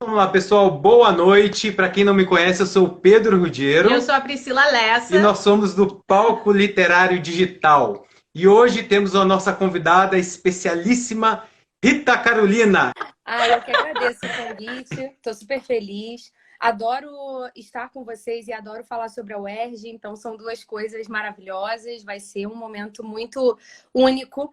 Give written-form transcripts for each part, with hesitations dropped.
Vamos lá, pessoal. Boa noite. Para quem não me conhece, eu sou o Pedro E eu Rudiero sou a Priscila e Lessa. nós somos do Palco Literário Digital. E hoje temos a nossa convidada especialíssima, Rita Carolina. Eu que agradeço o convite, estou super feliz. Adoro estar com vocês e adoro falar sobre a UERJ, então são duas coisas maravilhosas, vai ser um momento muito único.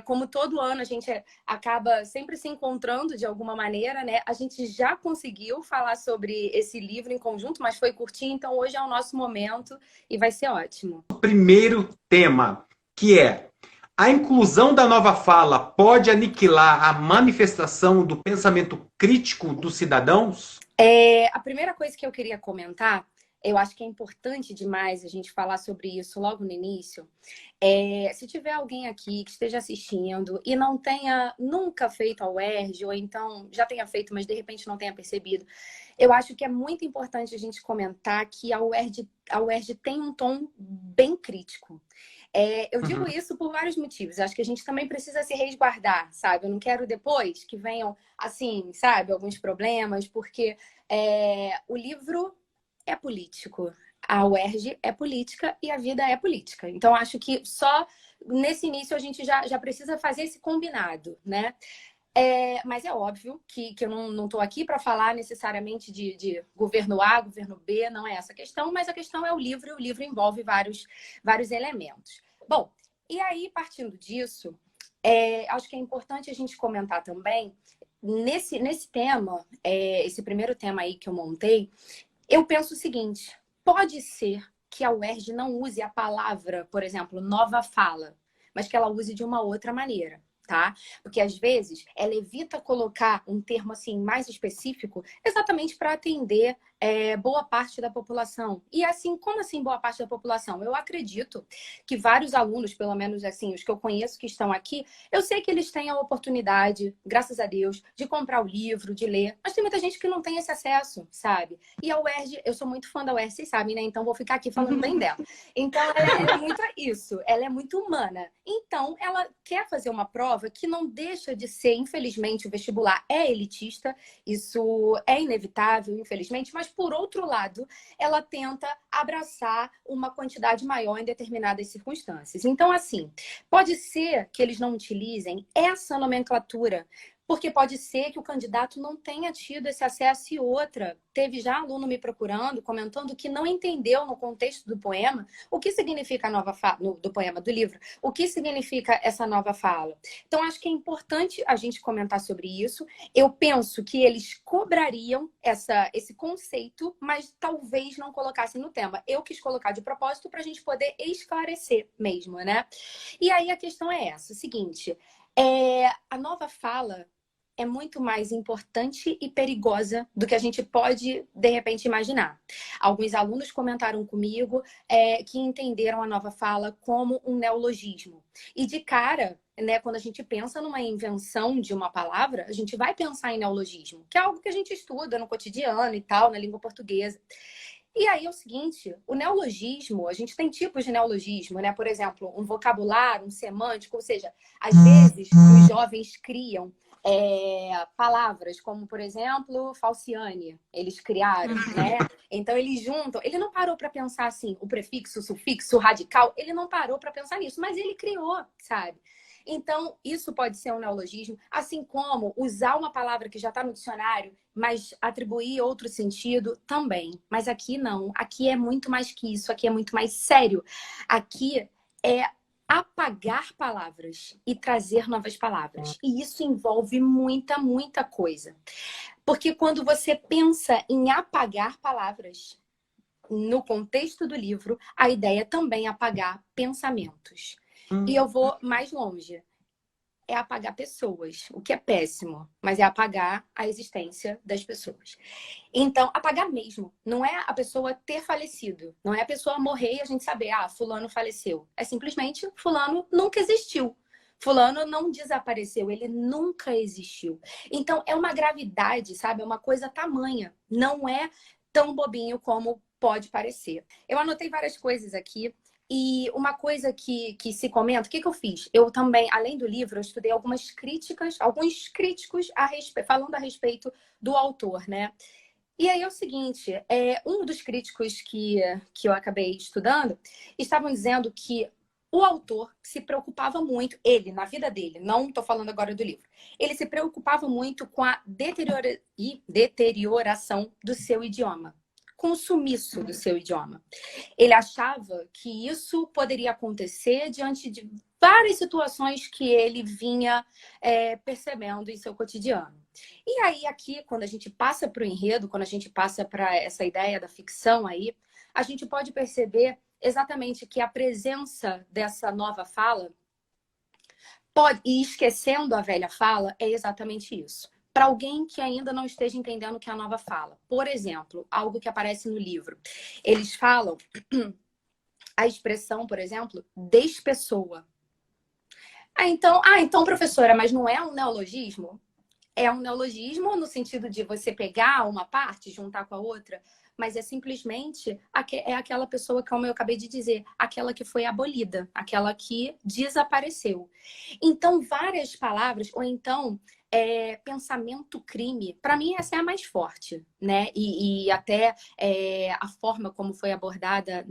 Como todo ano a gente acaba sempre se encontrando de alguma maneira, né? A gente já conseguiu falar sobre esse livro em conjunto, mas foi curtinho, então hoje é o nosso momento e vai ser ótimo. O primeiro tema, que é: a inclusão da nova fala pode aniquilar a manifestação do pensamento crítico dos cidadãos? A primeira coisa que eu queria comentar, eu acho que é importante demais a gente falar sobre isso logo no início. Se tiver alguém aqui que esteja assistindo e não tenha nunca feito a UERJ, ou então já tenha feito, mas de repente não tenha percebido, eu acho que é muito importante a gente comentar que a UERJ tem um tom bem crítico. Eu digo Uhum. isso por vários motivos. Acho que a gente também precisa se resguardar, sabe? Eu não quero depois que venham, assim, sabe, alguns problemas, porque o livro é político, a UERJ é política e a vida é política. Então, acho que só nesse início a gente já precisa fazer esse combinado, né? Mas é óbvio que eu não estou aqui para falar necessariamente de governo A, governo B, não é essa a questão, mas a questão é o livro, e o livro envolve vários elementos. Bom, e aí, partindo disso, acho que é importante a gente comentar também, nesse tema, esse primeiro tema aí que eu montei, eu penso o seguinte: pode ser que a UERJ não use a palavra, por exemplo, nova fala, mas que ela use de uma outra maneira, tá? Porque às vezes ela evita colocar um termo assim mais específico exatamente para atender boa parte da população. E assim, como assim boa parte da população? Eu acredito que vários alunos, pelo menos assim, os que eu conheço que estão aqui, eu sei que eles têm a oportunidade, graças a Deus, de comprar o livro, de ler, mas tem muita gente que não tem esse acesso, sabe? E a UERJ, eu sou muito fã da UERJ, vocês sabem, né? Então vou ficar aqui falando bem dela. Então ela é muito isso, ela é muito humana. Então ela quer fazer uma prova que não deixa de ser, infelizmente, o vestibular é elitista, isso é inevitável, infelizmente, mas por outro lado, ela tenta abraçar uma quantidade maior em determinadas circunstâncias. Então, assim, pode ser que eles não utilizem essa nomenclatura, porque pode ser que o candidato não tenha tido esse acesso. E outra, teve já aluno me procurando, comentando que não entendeu no contexto do poema o que significa a nova fala, do poema, do livro, o que significa essa nova fala. Então, acho que é importante a gente comentar sobre isso. Eu penso que eles cobrariam esse conceito, mas talvez não colocassem no tema. Eu quis colocar de propósito para a gente poder esclarecer mesmo, né? E aí a questão é essa, o seguinte, a nova fala é muito mais importante e perigosa do que a gente pode, de repente, imaginar. Alguns alunos comentaram comigo que entenderam a nova fala como um neologismo. E de cara, né, quando a gente pensa numa invenção de uma palavra, a gente vai pensar em neologismo, que é algo que a gente estuda no cotidiano e tal, na língua portuguesa. E aí é o seguinte, o neologismo, a gente tem tipos de neologismo, né? Por exemplo, um vocabulário, um semântico, ou seja, às vezes os jovens criam palavras como, por exemplo, falciane, eles criaram, né? Então eles juntam, ele não parou para pensar assim, o prefixo, o sufixo, o radical, ele não parou para pensar nisso, mas ele criou, sabe? Então, isso pode ser um neologismo, assim como usar uma palavra que já está no dicionário, mas atribuir outro sentido também. Mas aqui não, aqui é muito mais que isso, aqui é muito mais sério. Aqui é apagar palavras e trazer novas palavras. E isso envolve muita, muita coisa. Porque quando você pensa em apagar palavras, no contexto do livro, a ideia também é apagar pensamentos. E eu vou mais longe. É apagar pessoas, o que é péssimo, mas é apagar a existência das pessoas. Então, apagar mesmo. Não é a pessoa ter falecido. Não é a pessoa morrer e a gente saber, fulano faleceu. É simplesmente, fulano nunca existiu. Fulano não desapareceu, ele nunca existiu. Então, é uma gravidade, sabe? É uma coisa tamanha. Não é tão bobinho como pode parecer. Eu anotei várias coisas aqui. E uma coisa que se comenta, o que eu fiz? Eu também, além do livro, eu estudei alguns críticos falando a respeito do autor, né? E aí é o seguinte, um dos críticos que eu acabei estudando, estavam dizendo que o autor se preocupava muito, ele, na vida dele, não estou falando agora do livro, ele se preocupava muito com a deterioração do seu idioma, com o sumiço do seu idioma. Ele achava que isso poderia acontecer diante de várias situações que ele vinha percebendo em seu cotidiano. E aí, aqui, quando a gente passa para o enredo, quando a gente passa para essa ideia da ficção aí, a gente pode perceber exatamente que a presença dessa nova fala, e esquecendo a velha fala, é exatamente isso. Para alguém que ainda não esteja entendendo o que é a nova fala. Por exemplo, algo que aparece no livro. Eles falam a expressão, por exemplo, despessoa. Então, professora, mas não é um neologismo? É um neologismo no sentido de você pegar uma parte, juntar com a outra, mas é simplesmente aquela pessoa, como eu acabei de dizer, aquela que foi abolida, aquela que desapareceu. Então, várias palavras, ou então pensamento crime, para mim essa é a mais forte, né? E até a forma como foi abordada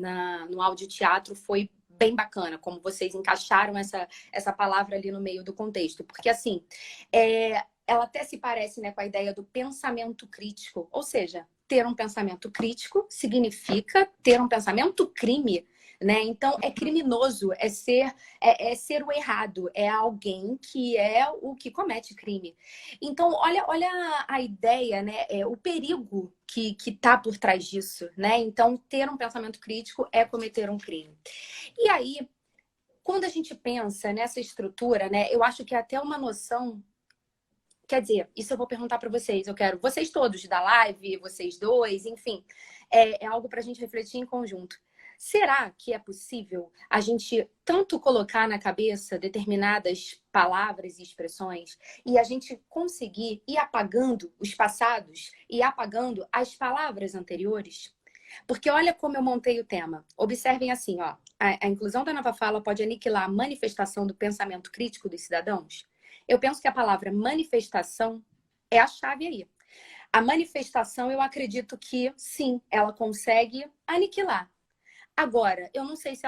no audioteatro foi bem bacana, como vocês encaixaram essa palavra ali no meio do contexto. Porque, assim, ela até se parece, né, com a ideia do pensamento crítico. Ou seja, ter um pensamento crítico significa ter um pensamento crime, né? Então, é criminoso, é ser o errado, é alguém que é o que comete crime. Então, olha a ideia, né? O perigo que está por trás disso, né? Então, ter um pensamento crítico é cometer um crime. E aí, quando a gente pensa nessa estrutura, né? Eu acho que é até uma noção. Quer dizer, isso eu vou perguntar para vocês. Eu quero vocês todos da live, vocês dois, enfim. É algo para a gente refletir em conjunto. Será que é possível a gente tanto colocar na cabeça determinadas palavras e expressões e a gente conseguir ir apagando os passados e apagando as palavras anteriores? Porque olha como eu montei o tema. Observem assim, ó. A inclusão da nova fala pode aniquilar a manifestação do pensamento crítico dos cidadãos? Eu penso que a palavra manifestação é a chave aí. A manifestação, eu acredito que, sim, ela consegue aniquilar. Agora, eu não sei se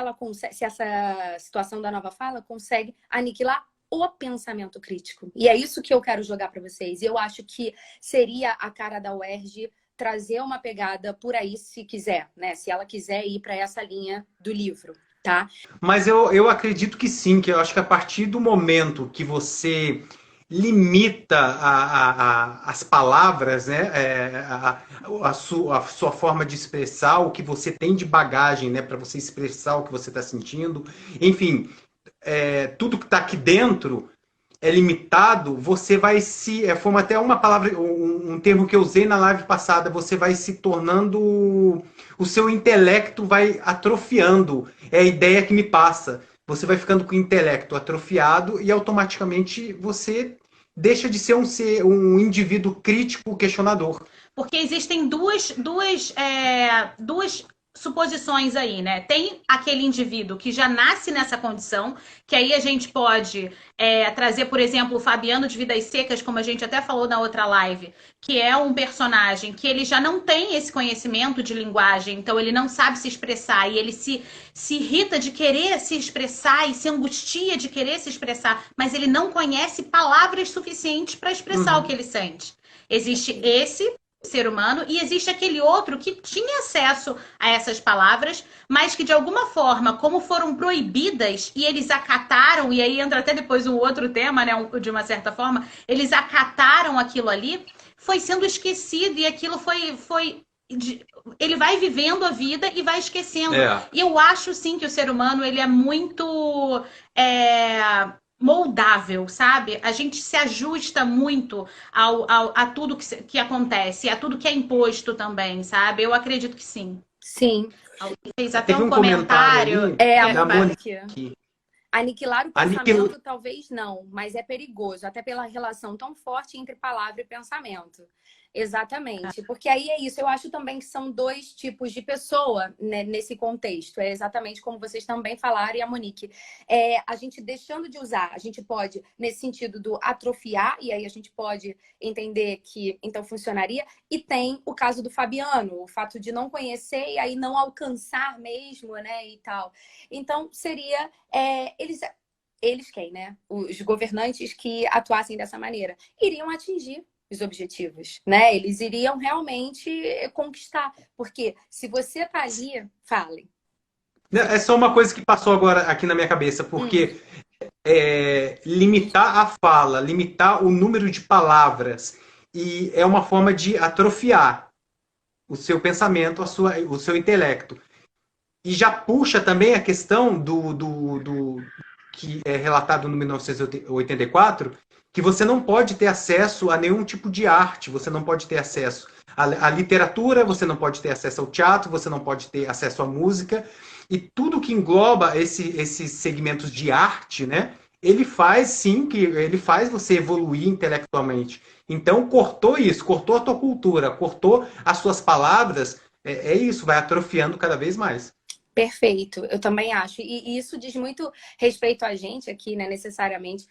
essa situação da nova fala consegue aniquilar o pensamento crítico. E é isso que eu quero jogar para vocês. Eu acho que seria a cara da UERJ trazer uma pegada por aí, se quiser, né? Se ela quiser ir para essa linha do livro, tá? Mas eu acredito que sim, que eu acho que a partir do momento que você limita as palavras, né, a sua forma de expressar o que você tem de bagagem, né, para você expressar o que você está sentindo, enfim, tudo que está aqui dentro é limitado, você vai se. Foi até uma palavra, um termo que eu usei na live passada, você vai se tornando. O seu intelecto vai atrofiando. É a ideia que me passa. Você vai ficando com o intelecto atrofiado e automaticamente você deixa de ser um indivíduo crítico questionador. Porque existem duas suposições aí, né? Tem aquele indivíduo que já nasce nessa condição, que aí a gente pode trazer, por exemplo, o Fabiano de Vidas Secas, como a gente até falou na outra live, que é um personagem que ele já não tem esse conhecimento de linguagem, então ele não sabe se expressar e ele se irrita de querer se expressar e se angustia de querer se expressar, mas ele não conhece palavras suficientes para expressar o que ele sente. Existe esse ser humano e existe aquele outro que tinha acesso a essas palavras, mas que de alguma forma, como foram proibidas e eles acataram, e aí entra até depois um outro tema, né, de uma certa forma, eles acataram aquilo ali, foi sendo esquecido e aquilo foi ele vai vivendo a vida e vai esquecendo. E eu acho sim que o ser humano ele é muito moldável, sabe? A gente se ajusta muito a tudo que acontece, a tudo que é imposto também, sabe? Eu acredito que sim. Sim. Fez até um comentário. Da Monique. Aniquilar o pensamento, talvez não, mas é perigoso, até pela relação tão forte entre palavra e pensamento. Exatamente, porque aí é isso. Eu acho também que são dois tipos de pessoa, né, nesse contexto. É exatamente como vocês também falaram, e a Monique. A gente deixando de usar, a gente pode, nesse sentido do atrofiar, e aí a gente pode entender que então funcionaria. E tem o caso do Fabiano, o fato de não conhecer e aí não alcançar mesmo, né, e tal. Então, seria eles quem, né? Os governantes que atuassem dessa maneira iriam atingir os objetivos, né? Eles iriam realmente conquistar, porque se você tá ali, fale. É só uma coisa que passou agora aqui na minha cabeça, porque limitar a fala, limitar o número de palavras, e é uma forma de atrofiar o seu pensamento, o seu intelecto. E já puxa também a questão do que é relatado no 1984, que você não pode ter acesso a nenhum tipo de arte, você não pode ter acesso à literatura, você não pode ter acesso ao teatro, você não pode ter acesso à música, e tudo que engloba esses segmentos de arte, né? Ele faz sim, que ele faz você evoluir intelectualmente. Então cortou isso, cortou a tua cultura, cortou as suas palavras, é isso, vai atrofiando cada vez mais. Perfeito, eu também acho. E isso diz muito respeito a gente aqui, né? Necessariamente.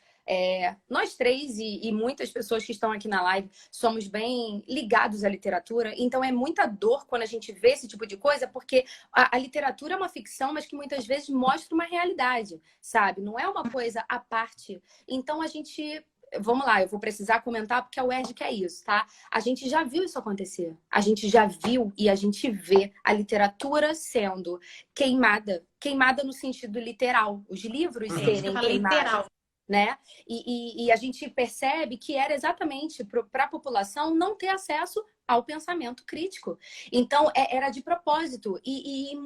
Nós três e muitas pessoas que estão aqui na live somos bem ligados à literatura, então é muita dor quando a gente vê esse tipo de coisa, porque a literatura é uma ficção, mas que muitas vezes mostra uma realidade, sabe? Não é uma coisa à parte. Então a gente. Vamos lá, eu vou precisar comentar porque a UERJ quer isso, tá? A gente já viu isso acontecer. A gente já viu e a gente vê a literatura sendo queimada. Queimada no sentido literal. Os livros serem queimados. Literal. Né? E a gente percebe que era exatamente para a população não ter acesso ao pensamento crítico. Então, era de propósito.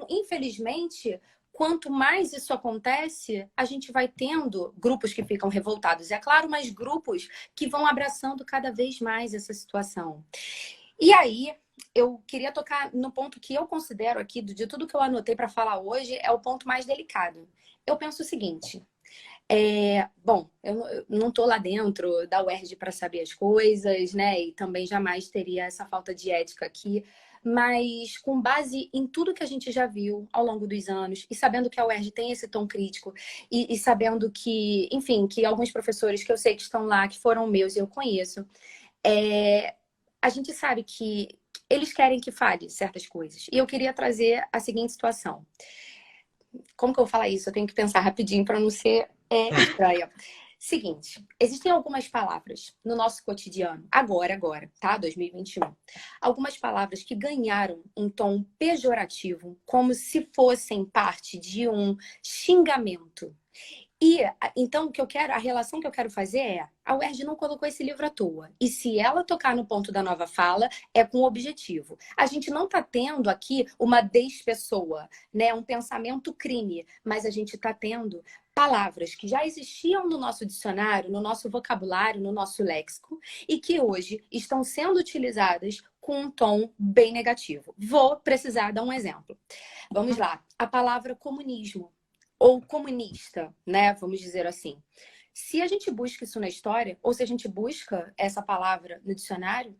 Infelizmente, quanto mais isso acontece, a gente vai tendo grupos que ficam revoltados, é claro, mas grupos que vão abraçando cada vez mais essa situação. E aí, eu queria tocar no ponto que eu considero aqui, de tudo que eu anotei para falar hoje, é o ponto mais delicado. Eu penso o seguinte... Bom, eu não estou lá dentro da UERJ para saber as coisas, né? E também jamais teria essa falta de ética aqui. Mas com base em tudo que a gente já viu ao longo dos anos, e sabendo que a UERJ tem esse tom crítico, e sabendo que, enfim, que alguns professores que eu sei que estão lá, que foram meus e eu conheço, a gente sabe que eles querem que fale certas coisas. E eu queria trazer a seguinte situação. Como que eu vou falar isso? Eu tenho que pensar rapidinho para não ser estranha. Seguinte, existem algumas palavras no nosso cotidiano, agora, tá? 2021. Algumas palavras que ganharam um tom pejorativo, como se fossem parte de um xingamento. E então a relação que eu quero fazer é, a UERJ não colocou esse livro à toa. E se ela tocar no ponto da nova fala, é com objetivo. A gente não está tendo aqui uma despessoa, né? Um pensamento crime, mas a gente está tendo palavras que já existiam no nosso dicionário, no nosso vocabulário, no nosso léxico, e que hoje estão sendo utilizadas com um tom bem negativo. Vou precisar dar um exemplo. Vamos lá. A palavra comunismo. Ou comunista, né? Vamos dizer assim. Se a gente busca isso na história, ou se a gente busca essa palavra no dicionário,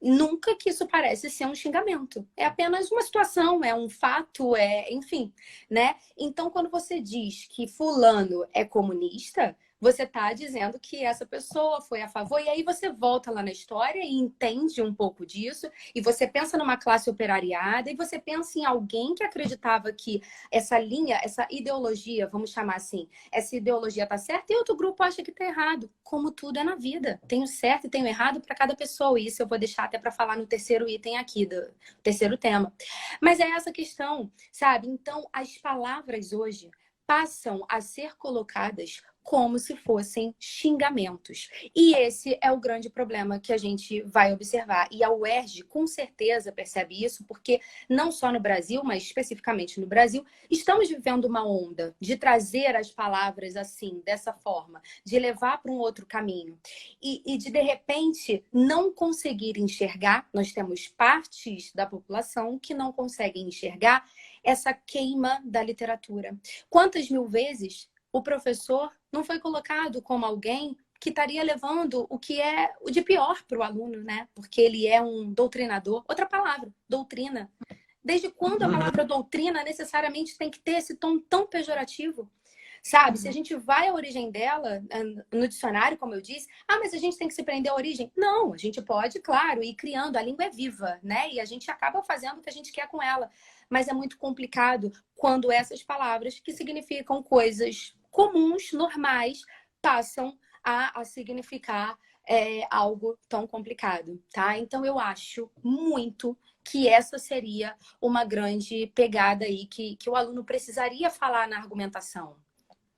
nunca que isso parece ser um xingamento. É apenas uma situação, é um fato, enfim, né? Então, quando você diz que fulano é comunista, você está dizendo que essa pessoa foi a favor, e aí você volta lá na história e entende um pouco disso, e você pensa numa classe operariada, e você pensa em alguém que acreditava que essa linha, essa ideologia, vamos chamar assim, essa ideologia está certa, e outro grupo acha que está errado. Como tudo é na vida. Tenho certo e tenho errado para cada pessoa, e isso eu vou deixar até para falar no terceiro item aqui, do terceiro tema. Mas é essa questão, sabe? Então, as palavras hoje passam a ser colocadas como se fossem xingamentos. E esse é o grande problema que a gente vai observar. E a UERJ, com certeza, percebe isso, porque não só no Brasil, mas especificamente no Brasil, estamos vivendo uma onda de trazer as palavras assim, dessa forma, de levar para um outro caminho. E de repente, não conseguir enxergar, nós temos partes da população que não conseguem enxergar essa queima da literatura. Quantas mil vezes o professor não foi colocado como alguém que estaria levando o que é o de pior para o aluno, né? Porque ele é um doutrinador. Outra palavra, doutrina. Desde quando a palavra doutrina necessariamente tem que ter esse tom tão pejorativo? Sabe? Se a gente vai à origem dela, no dicionário, como eu disse, mas a gente tem que se prender à origem. Não, a gente pode, claro, ir criando. A língua é viva, né? E a gente acaba fazendo o que a gente quer com ela. Mas é muito complicado quando essas palavras, que significam coisas comuns, normais, passam a significar algo tão complicado, tá? Então, eu acho muito que essa seria uma grande pegada aí que o aluno precisaria falar na argumentação.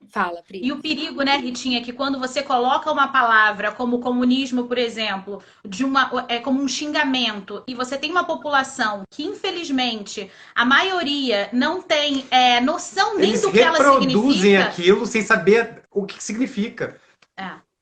Fala, Pri. E o perigo, né, Ritinha, é que quando você coloca uma palavra como comunismo, por exemplo, como um xingamento, e você tem uma população que, infelizmente, a maioria não tem noção nem do que ela significa. Eles reproduzem aquilo sem saber o que significa.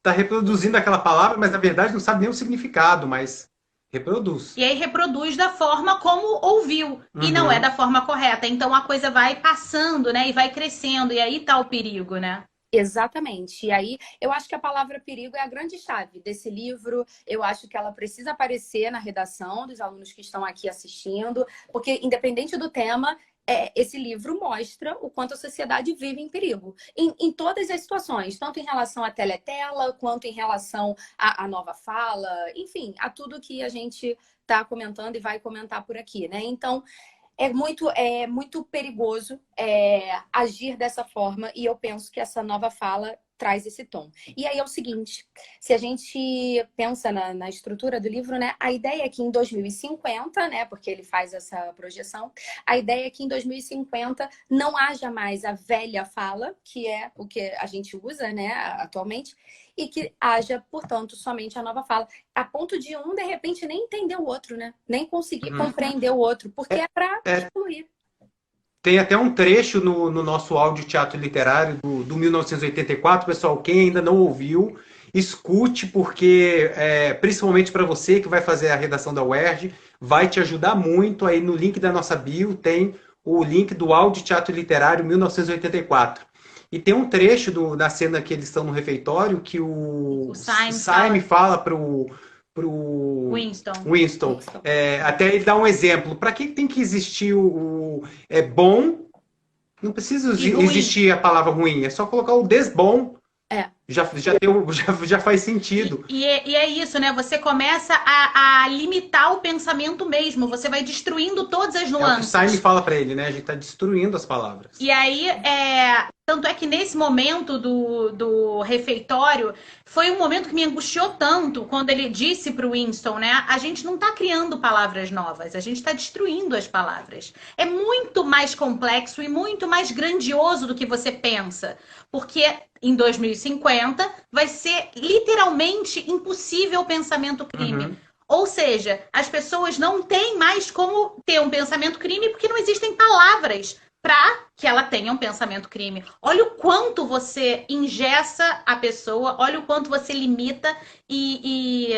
Tá reproduzindo aquela palavra, mas na verdade não sabe nem o significado, mas reproduz. E aí reproduz da forma como ouviu. E não é da forma correta. Então a coisa vai passando, né? E vai crescendo. E aí tá o perigo, né? Exatamente. E aí, eu acho que a palavra perigo é a grande chave desse livro. Eu acho que ela precisa aparecer na redação dos alunos que estão aqui assistindo, porque independente do tema, esse livro mostra o quanto a sociedade vive em perigo. Em todas as situações, tanto em relação à teletela, quanto em relação à nova fala, enfim, a tudo que a gente está comentando e vai comentar por aqui, né? Então, é muito perigoso agir dessa forma, e eu penso que essa nova fala traz esse tom. E aí é o seguinte, se a gente pensa na estrutura do livro, né, a ideia é que em 2050, né, porque ele faz essa projeção, a ideia é que em 2050 não haja mais a velha fala, que é o que a gente usa, né, atualmente, e que haja, portanto, somente a nova fala. A ponto de de repente, nem entender o outro, né? Nem conseguir compreender o outro, porque é para excluir. Tem até um trecho no nosso áudio teatro literário do 1984. Pessoal, quem ainda não ouviu, escute, porque principalmente para você que vai fazer a redação da UERJ, vai te ajudar muito. Aí no link da nossa bio tem o link do áudio teatro literário 1984. E tem um trecho da cena que eles estão no refeitório que o Syme fala pro Winston. Até ele dá um exemplo. Para que tem que existir o bom? Não precisa existir a palavra ruim. É só colocar o desbom. Já faz sentido. E é isso, né? Você começa a limitar o pensamento mesmo. Você vai destruindo todas as nuances. É o que o Syme fala para ele, né? A gente está destruindo as palavras. E aí, tanto é que nesse momento do refeitório, foi um momento que me angustiou tanto quando ele disse para o Winston, né? A gente não está criando palavras novas, a gente está destruindo as palavras. É muito mais complexo e muito mais grandioso do que você pensa. Porque em 2050 vai ser literalmente impossível o pensamento crime. Ou seja, as pessoas não têm mais como ter um pensamento crime porque não existem palavras para que ela tenha um pensamento crime. Olha o quanto você engessa a pessoa, olha o quanto você limita e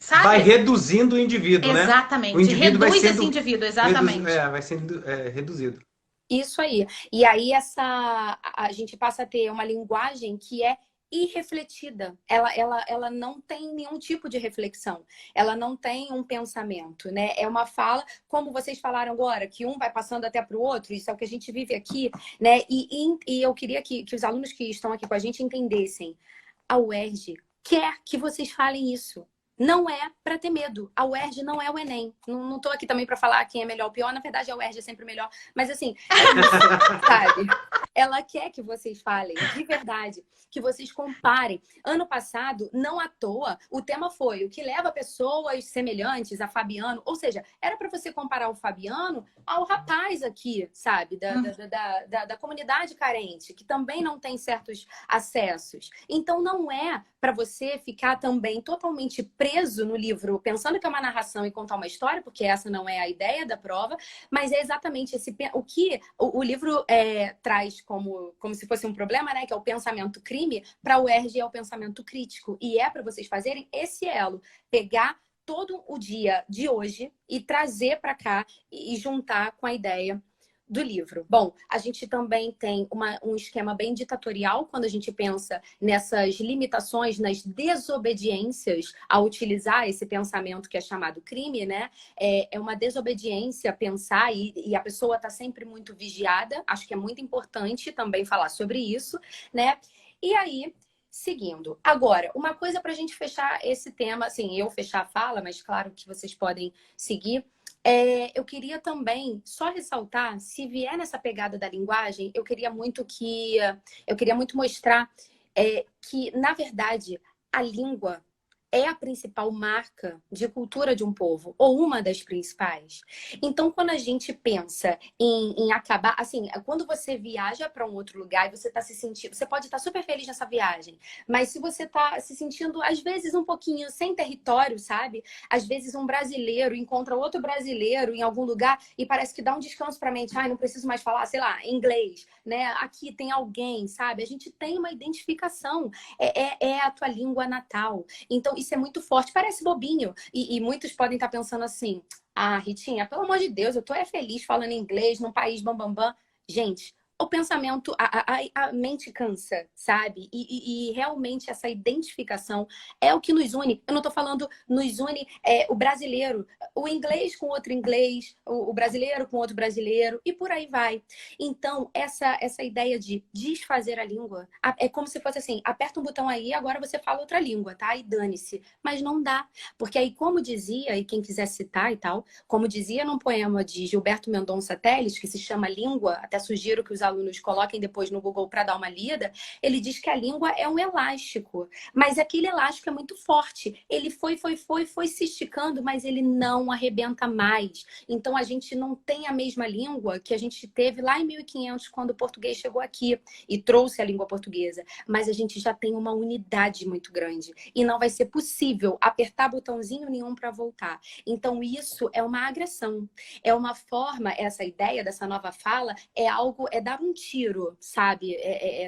sabe? Vai reduzindo o indivíduo, né? Exatamente. O indivíduo reduz esse indivíduo, exatamente. Vai sendo reduzido. Isso aí. E aí a gente passa a ter uma linguagem que é irrefletida. Ela não tem nenhum tipo de reflexão. Ela não tem um pensamento, né? É uma fala, como vocês falaram agora, que um vai passando até para o outro. Isso é o que a gente vive aqui, né? E eu queria que os alunos que estão aqui com a gente entendessem. A UERJ quer que vocês falem isso. Não é para ter medo. A UERJ não é o Enem. Não tô aqui também para falar quem é melhor ou pior. Na verdade, a UERJ é sempre melhor. Mas assim, sabe? Ela quer que vocês falem, de verdade, que vocês comparem. Ano passado, não à toa, o tema foi o que leva pessoas semelhantes a Fabiano. Ou seja, era para você comparar o Fabiano ao rapaz aqui, sabe? Da comunidade carente, que também não tem certos acessos. Então, não é para você ficar também totalmente preso no livro, pensando que é uma narração e contar uma história, porque essa não é a ideia da prova, mas é exatamente o que o livro traz como se fosse um problema, né? Que é o pensamento crime, para o UERJ é o pensamento crítico. E é para vocês fazerem esse elo, pegar todo o dia de hoje e trazer para cá e juntar com a ideia do livro. Bom, a gente também tem um esquema bem ditatorial quando a gente pensa nessas limitações, nas desobediências a utilizar esse pensamento que é chamado crime, né? É uma desobediência pensar e a pessoa está sempre muito vigiada. Acho que é muito importante também falar sobre isso, né? E aí, seguindo. Agora, uma coisa para a gente fechar esse tema, assim, eu fechar a fala, mas claro que vocês podem seguir. Eu queria também só ressaltar, se vier nessa pegada da linguagem, eu queria muito mostrar que, na verdade, a língua é a principal marca de cultura de um povo, ou uma das principais. Então, quando a gente pensa em acabar, assim, quando você viaja para um outro lugar e você está se sentindo, você pode estar super feliz nessa viagem, mas se você está se sentindo, às vezes, um pouquinho sem território, sabe? Às vezes um brasileiro encontra outro brasileiro em algum lugar e parece que dá um descanso para a mente. Ai, não preciso mais falar, sei lá, inglês, né? Aqui tem alguém, sabe? A gente tem uma identificação, é a tua língua natal. Então, isso é muito forte. Parece bobinho. E muitos podem estar pensando assim, ah, Ritinha, pelo amor de Deus, eu tô feliz falando inglês num país bambambam. Bam, bam. Gente, o pensamento, a mente cansa, sabe? E realmente essa identificação é o que nos une. Eu não tô falando nos une o brasileiro, o inglês com outro inglês, o brasileiro com outro brasileiro, e por aí vai. Então, essa ideia de desfazer a língua é como se fosse assim, aperta um botão aí, agora você fala outra língua, tá? E dane-se. Mas não dá. Porque aí, como dizia, e quem quiser citar e tal, como dizia num poema de Gilberto Mendonça Telles, que se chama Língua, até sugiro que os alunos coloquem depois no Google para dar uma lida, ele diz que a língua é um elástico, mas aquele elástico é muito forte. Ele foi se esticando, mas ele não arrebenta mais. Então a gente não tem a mesma língua que a gente teve lá em 1500, quando o português chegou aqui e trouxe a língua portuguesa, mas a gente já tem uma unidade muito grande e não vai ser possível apertar botãozinho nenhum para voltar. Então isso é uma agressão, é uma forma, essa ideia dessa nova fala é dar um tiro, sabe,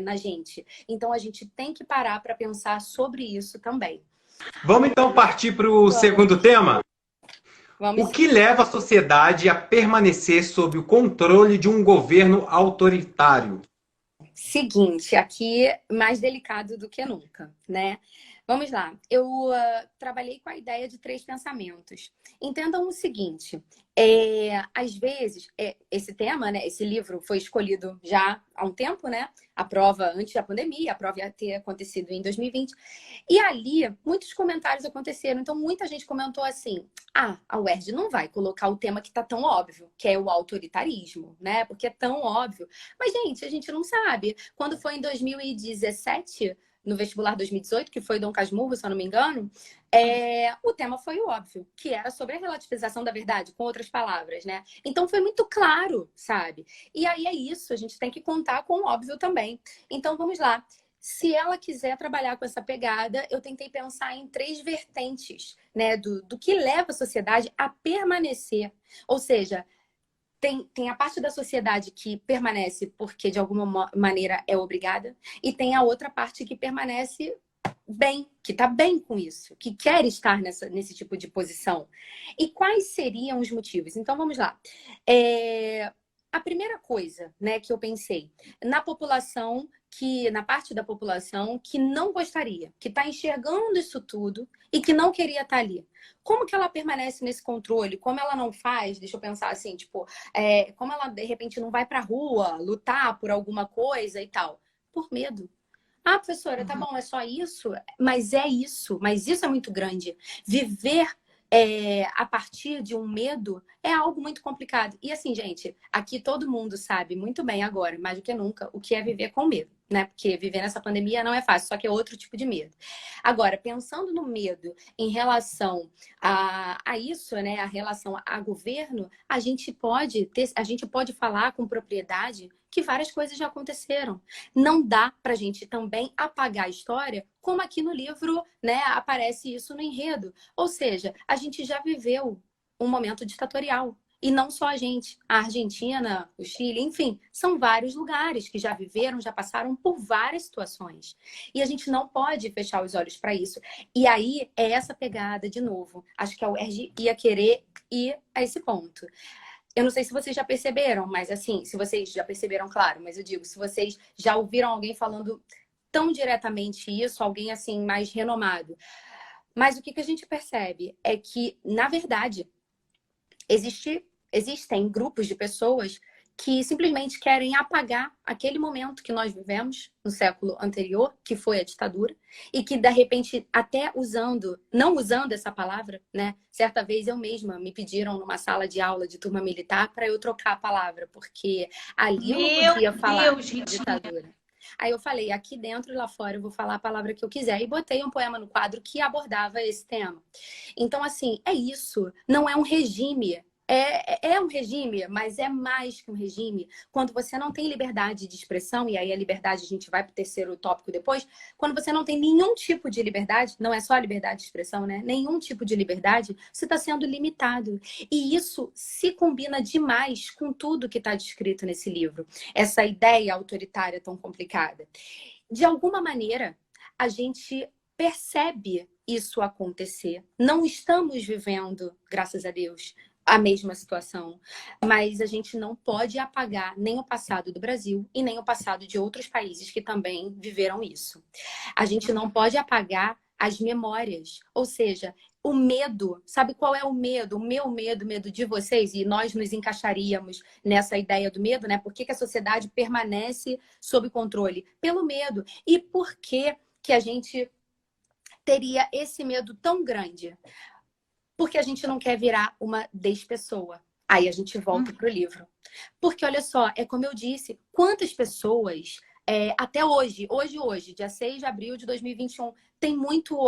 na gente. Então a gente tem que parar para pensar sobre isso também. Vamos então partir para o segundo tema? Vamos O que leva a sociedade a permanecer sob o controle de um governo autoritário? Seguinte, aqui mais delicado do que nunca, né? Vamos lá. Eu trabalhei com a ideia de 3 pensamentos. Entendam o seguinte: às vezes, esse tema, né? Esse livro foi escolhido já há um tempo, né? A prova antes da pandemia, a prova ia ter acontecido em 2020. E ali, muitos comentários aconteceram. Então, muita gente comentou assim: ah, a UERJ não vai colocar o tema que tá tão óbvio, que é o autoritarismo, né? Porque é tão óbvio. Mas, gente, a gente não sabe. Quando foi em 2017, no vestibular 2018, que foi Dom Casmurro, se eu não me engano, o tema foi o óbvio, que era sobre a relativização da verdade, com outras palavras, né? Então foi muito claro, sabe? E aí é isso, a gente tem que contar com o óbvio também. Então vamos lá. Se ela quiser trabalhar com essa pegada, eu tentei pensar em 3 vertentes, né? Do que leva a sociedade a permanecer. Ou seja, tem a parte da sociedade que permanece porque de alguma maneira é obrigada, e tem a outra parte que permanece bem, que está bem com isso, que quer estar nesse tipo de posição. E quais seriam os motivos? Então vamos lá. A primeira coisa, né, que eu pensei, na parte da população que não gostaria, que está enxergando isso tudo e que não queria estar ali. Como que ela permanece nesse controle? Como ela não faz? Deixa eu pensar assim, tipo, como ela de repente não vai para a rua lutar por alguma coisa e tal? Por medo. Ah, professora, tá bom, é só isso? Mas isso é muito grande. Viver a partir de um medo é algo muito complicado. E assim, gente, aqui todo mundo sabe muito bem agora, mais do que nunca, o que é viver com medo, né? Porque viver nessa pandemia não é fácil, só que é outro tipo de medo. Agora, pensando no medo em relação a isso, né? A relação a governo, a gente pode falar com propriedade que várias coisas já aconteceram. Não dá pra gente também apagar a história, como aqui no livro, né, aparece isso no enredo. Ou seja, a gente já viveu um momento ditatorial. E não só a gente. A Argentina, o Chile, enfim, são vários lugares que já viveram, já passaram por várias situações. E a gente não pode fechar os olhos para isso. E aí é essa pegada de novo. Acho que a UERJ ia querer ir a esse ponto. Eu não sei se vocês já perceberam, mas assim, se vocês já perceberam, claro, mas eu digo, se vocês já ouviram alguém falando tão diretamente isso, alguém assim mais renomado. Mas o que que a gente percebe é que, na verdade, existem grupos de pessoas que simplesmente querem apagar aquele momento que nós vivemos no século anterior, que foi a ditadura, e que, de repente, até não usando essa palavra, né? Certa vez eu mesma me pediram numa sala de aula de turma militar para eu trocar a palavra, porque ali eu não Meu podia falar Deus, Ritinha. ditadura. Aí eu falei, aqui dentro e lá fora eu vou falar a palavra que eu quiser. E botei um poema no quadro que abordava esse tema. Então, assim, é isso. Não é um regime. É um regime, mas é mais que um regime. Quando você não tem liberdade de expressão, e aí a liberdade, a gente vai para o terceiro tópico depois, quando você não tem nenhum tipo de liberdade, não é só a liberdade de expressão, né? Nenhum tipo de liberdade, você está sendo limitado. E isso se combina demais com tudo que está descrito nesse livro. Essa ideia autoritária tão complicada. De alguma maneira, a gente percebe isso acontecer. Não estamos vivendo, graças a Deus, a mesma situação, mas a gente não pode apagar nem o passado do Brasil e nem o passado de outros países que também viveram isso. A gente não pode apagar as memórias, ou seja, o medo. Sabe qual é o medo? O meu medo, o medo de vocês, e nós nos encaixaríamos nessa ideia do medo, né? Por que que a sociedade permanece sob controle? Pelo medo. E por que que a gente teria esse medo tão grande? Porque a gente não quer virar uma despessoa. Aí a gente volta para o livro. Porque, olha só, é como eu disse, quantas pessoas, até hoje, dia 6 de abril de 2021, tem muito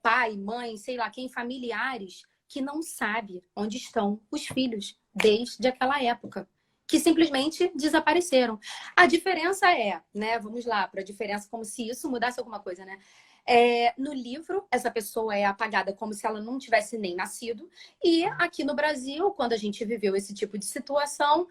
pai, mãe, sei lá quem, familiares, que não sabe onde estão os filhos desde aquela época. Que simplesmente desapareceram. A diferença é, né? Vamos lá, para a diferença, como se isso mudasse alguma coisa, né? No livro, essa pessoa é apagada como se ela não tivesse nem nascido. E aqui no Brasil, quando a gente viveu esse tipo de situação,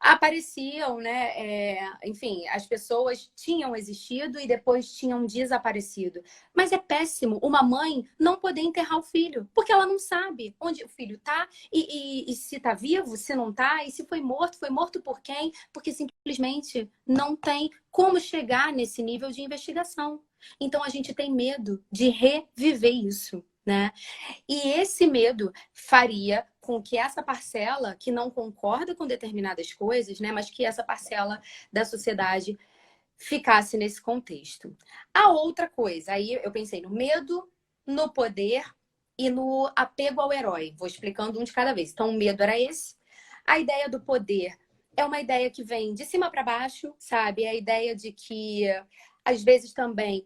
apareciam, né? Enfim, as pessoas tinham existido e depois tinham desaparecido. Mas é péssimo uma mãe não poder enterrar o filho, porque ela não sabe onde o filho está e se está vivo, se não está, e se foi morto por quem, porque simplesmente não tem como chegar nesse nível de investigação. Então a gente tem medo de reviver isso, né? E esse medo faria com que essa parcela que não concorda com determinadas coisas, né, mas que essa parcela da sociedade ficasse nesse contexto. A outra coisa, aí eu pensei no medo, no poder e no apego ao herói. Vou explicando um de cada vez. Então, o medo era esse. A ideia do poder é uma ideia que vem de cima para baixo, sabe? É a ideia de que, às vezes, também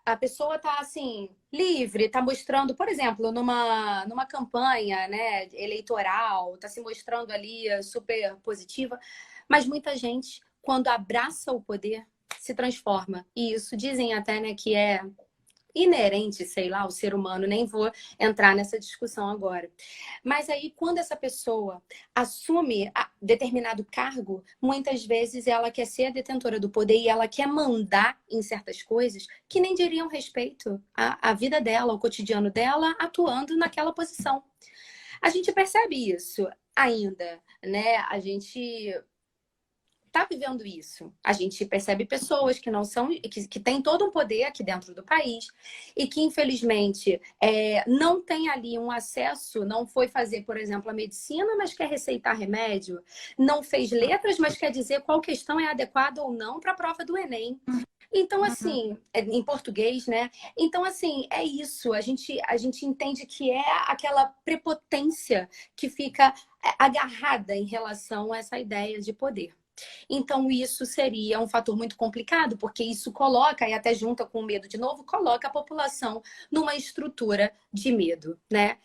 a pessoa está assim, livre, está mostrando, por exemplo, numa campanha, né, eleitoral, está se mostrando ali super positiva, mas muita gente, quando abraça o poder, se transforma. E isso dizem até, né, que é inerente, sei lá, ao ser humano, nem vou entrar nessa discussão agora. Mas aí, quando essa pessoa assume determinado cargo, muitas vezes ela quer ser a detentora do poder e ela quer mandar em certas coisas que nem diriam respeito à vida dela, ao cotidiano dela, atuando naquela posição. A gente percebe isso ainda, né? A gente está vivendo isso. A gente percebe pessoas que não são, que têm todo um poder aqui dentro do país e que, infelizmente, não tem ali um acesso, não foi fazer, por exemplo, a medicina, mas quer receitar remédio, não fez letras, mas quer dizer qual questão é adequada ou não para a prova do Enem. Então, assim, em português, né? Então, assim, é isso. A gente entende que é aquela prepotência que fica agarrada em relação a essa ideia de poder. Então, isso seria um fator muito complicado, porque isso coloca, e até junta com o medo de novo, coloca a população numa estrutura de medo, né?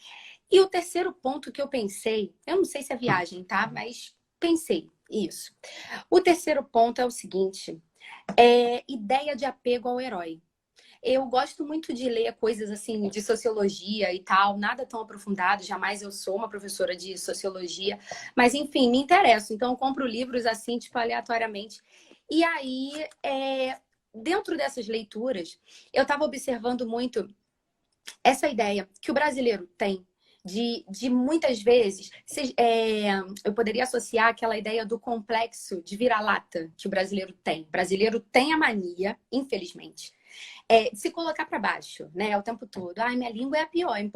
E o terceiro ponto que eu pensei, eu não sei se é viagem, tá? Mas pensei isso. O terceiro ponto é o seguinte, ideia de apego ao herói. Eu gosto muito de ler coisas assim de sociologia e tal, nada tão aprofundado, jamais eu sou uma professora de sociologia, mas enfim, me interesso, então eu compro livros assim, tipo, aleatoriamente. E aí, dentro dessas leituras, eu estava observando muito essa ideia que o brasileiro tem de muitas vezes, eu poderia associar aquela ideia do complexo de vira-lata que o brasileiro tem. O brasileiro tem a mania, infelizmente, de se colocar para baixo, né? O tempo todo. Ai, minha língua é a pior. Em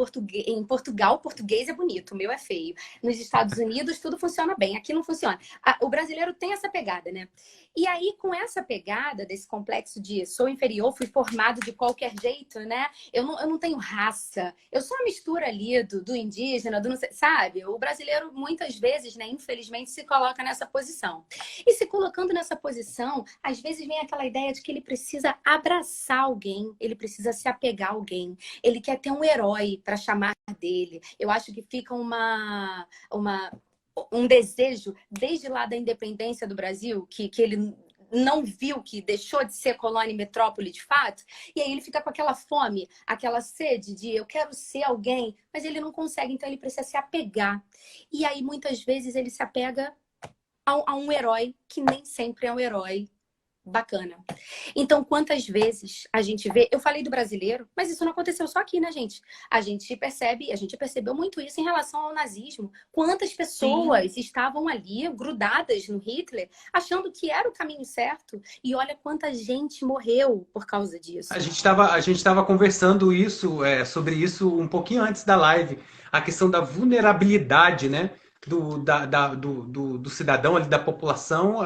Portugal, o português é bonito, o meu é feio. Nos Estados Unidos, tudo funciona bem. Aqui não funciona. O brasileiro tem essa pegada, né? E aí, com essa pegada desse complexo de sou inferior, fui formado de qualquer jeito, né? Eu não tenho raça. Eu sou uma mistura ali do indígena, do não sei, sabe? O brasileiro, muitas vezes, né, infelizmente, se coloca nessa posição. E se colocando nessa posição, às vezes vem aquela ideia de que ele precisa abraçar alguém, ele precisa se apegar a alguém, ele quer ter um herói para chamar dele. Eu acho que fica um desejo, desde lá da independência do Brasil, que ele não viu, que deixou de ser colônia e metrópole de fato, e aí ele fica com aquela fome, aquela sede de eu quero ser alguém, mas ele não consegue, então ele precisa se apegar. E aí muitas vezes ele se apega a um herói que nem sempre é um herói bacana. Então, quantas vezes a gente vê... Eu falei do brasileiro, mas isso não aconteceu só aqui, né, gente? A gente percebeu muito isso em relação ao nazismo. Quantas pessoas estavam ali, grudadas no Hitler, achando que era o caminho certo. E olha quanta gente morreu por causa disso. A gente tava conversando sobre isso um pouquinho antes da live. A questão da vulnerabilidade, né? Do cidadão ali, da população,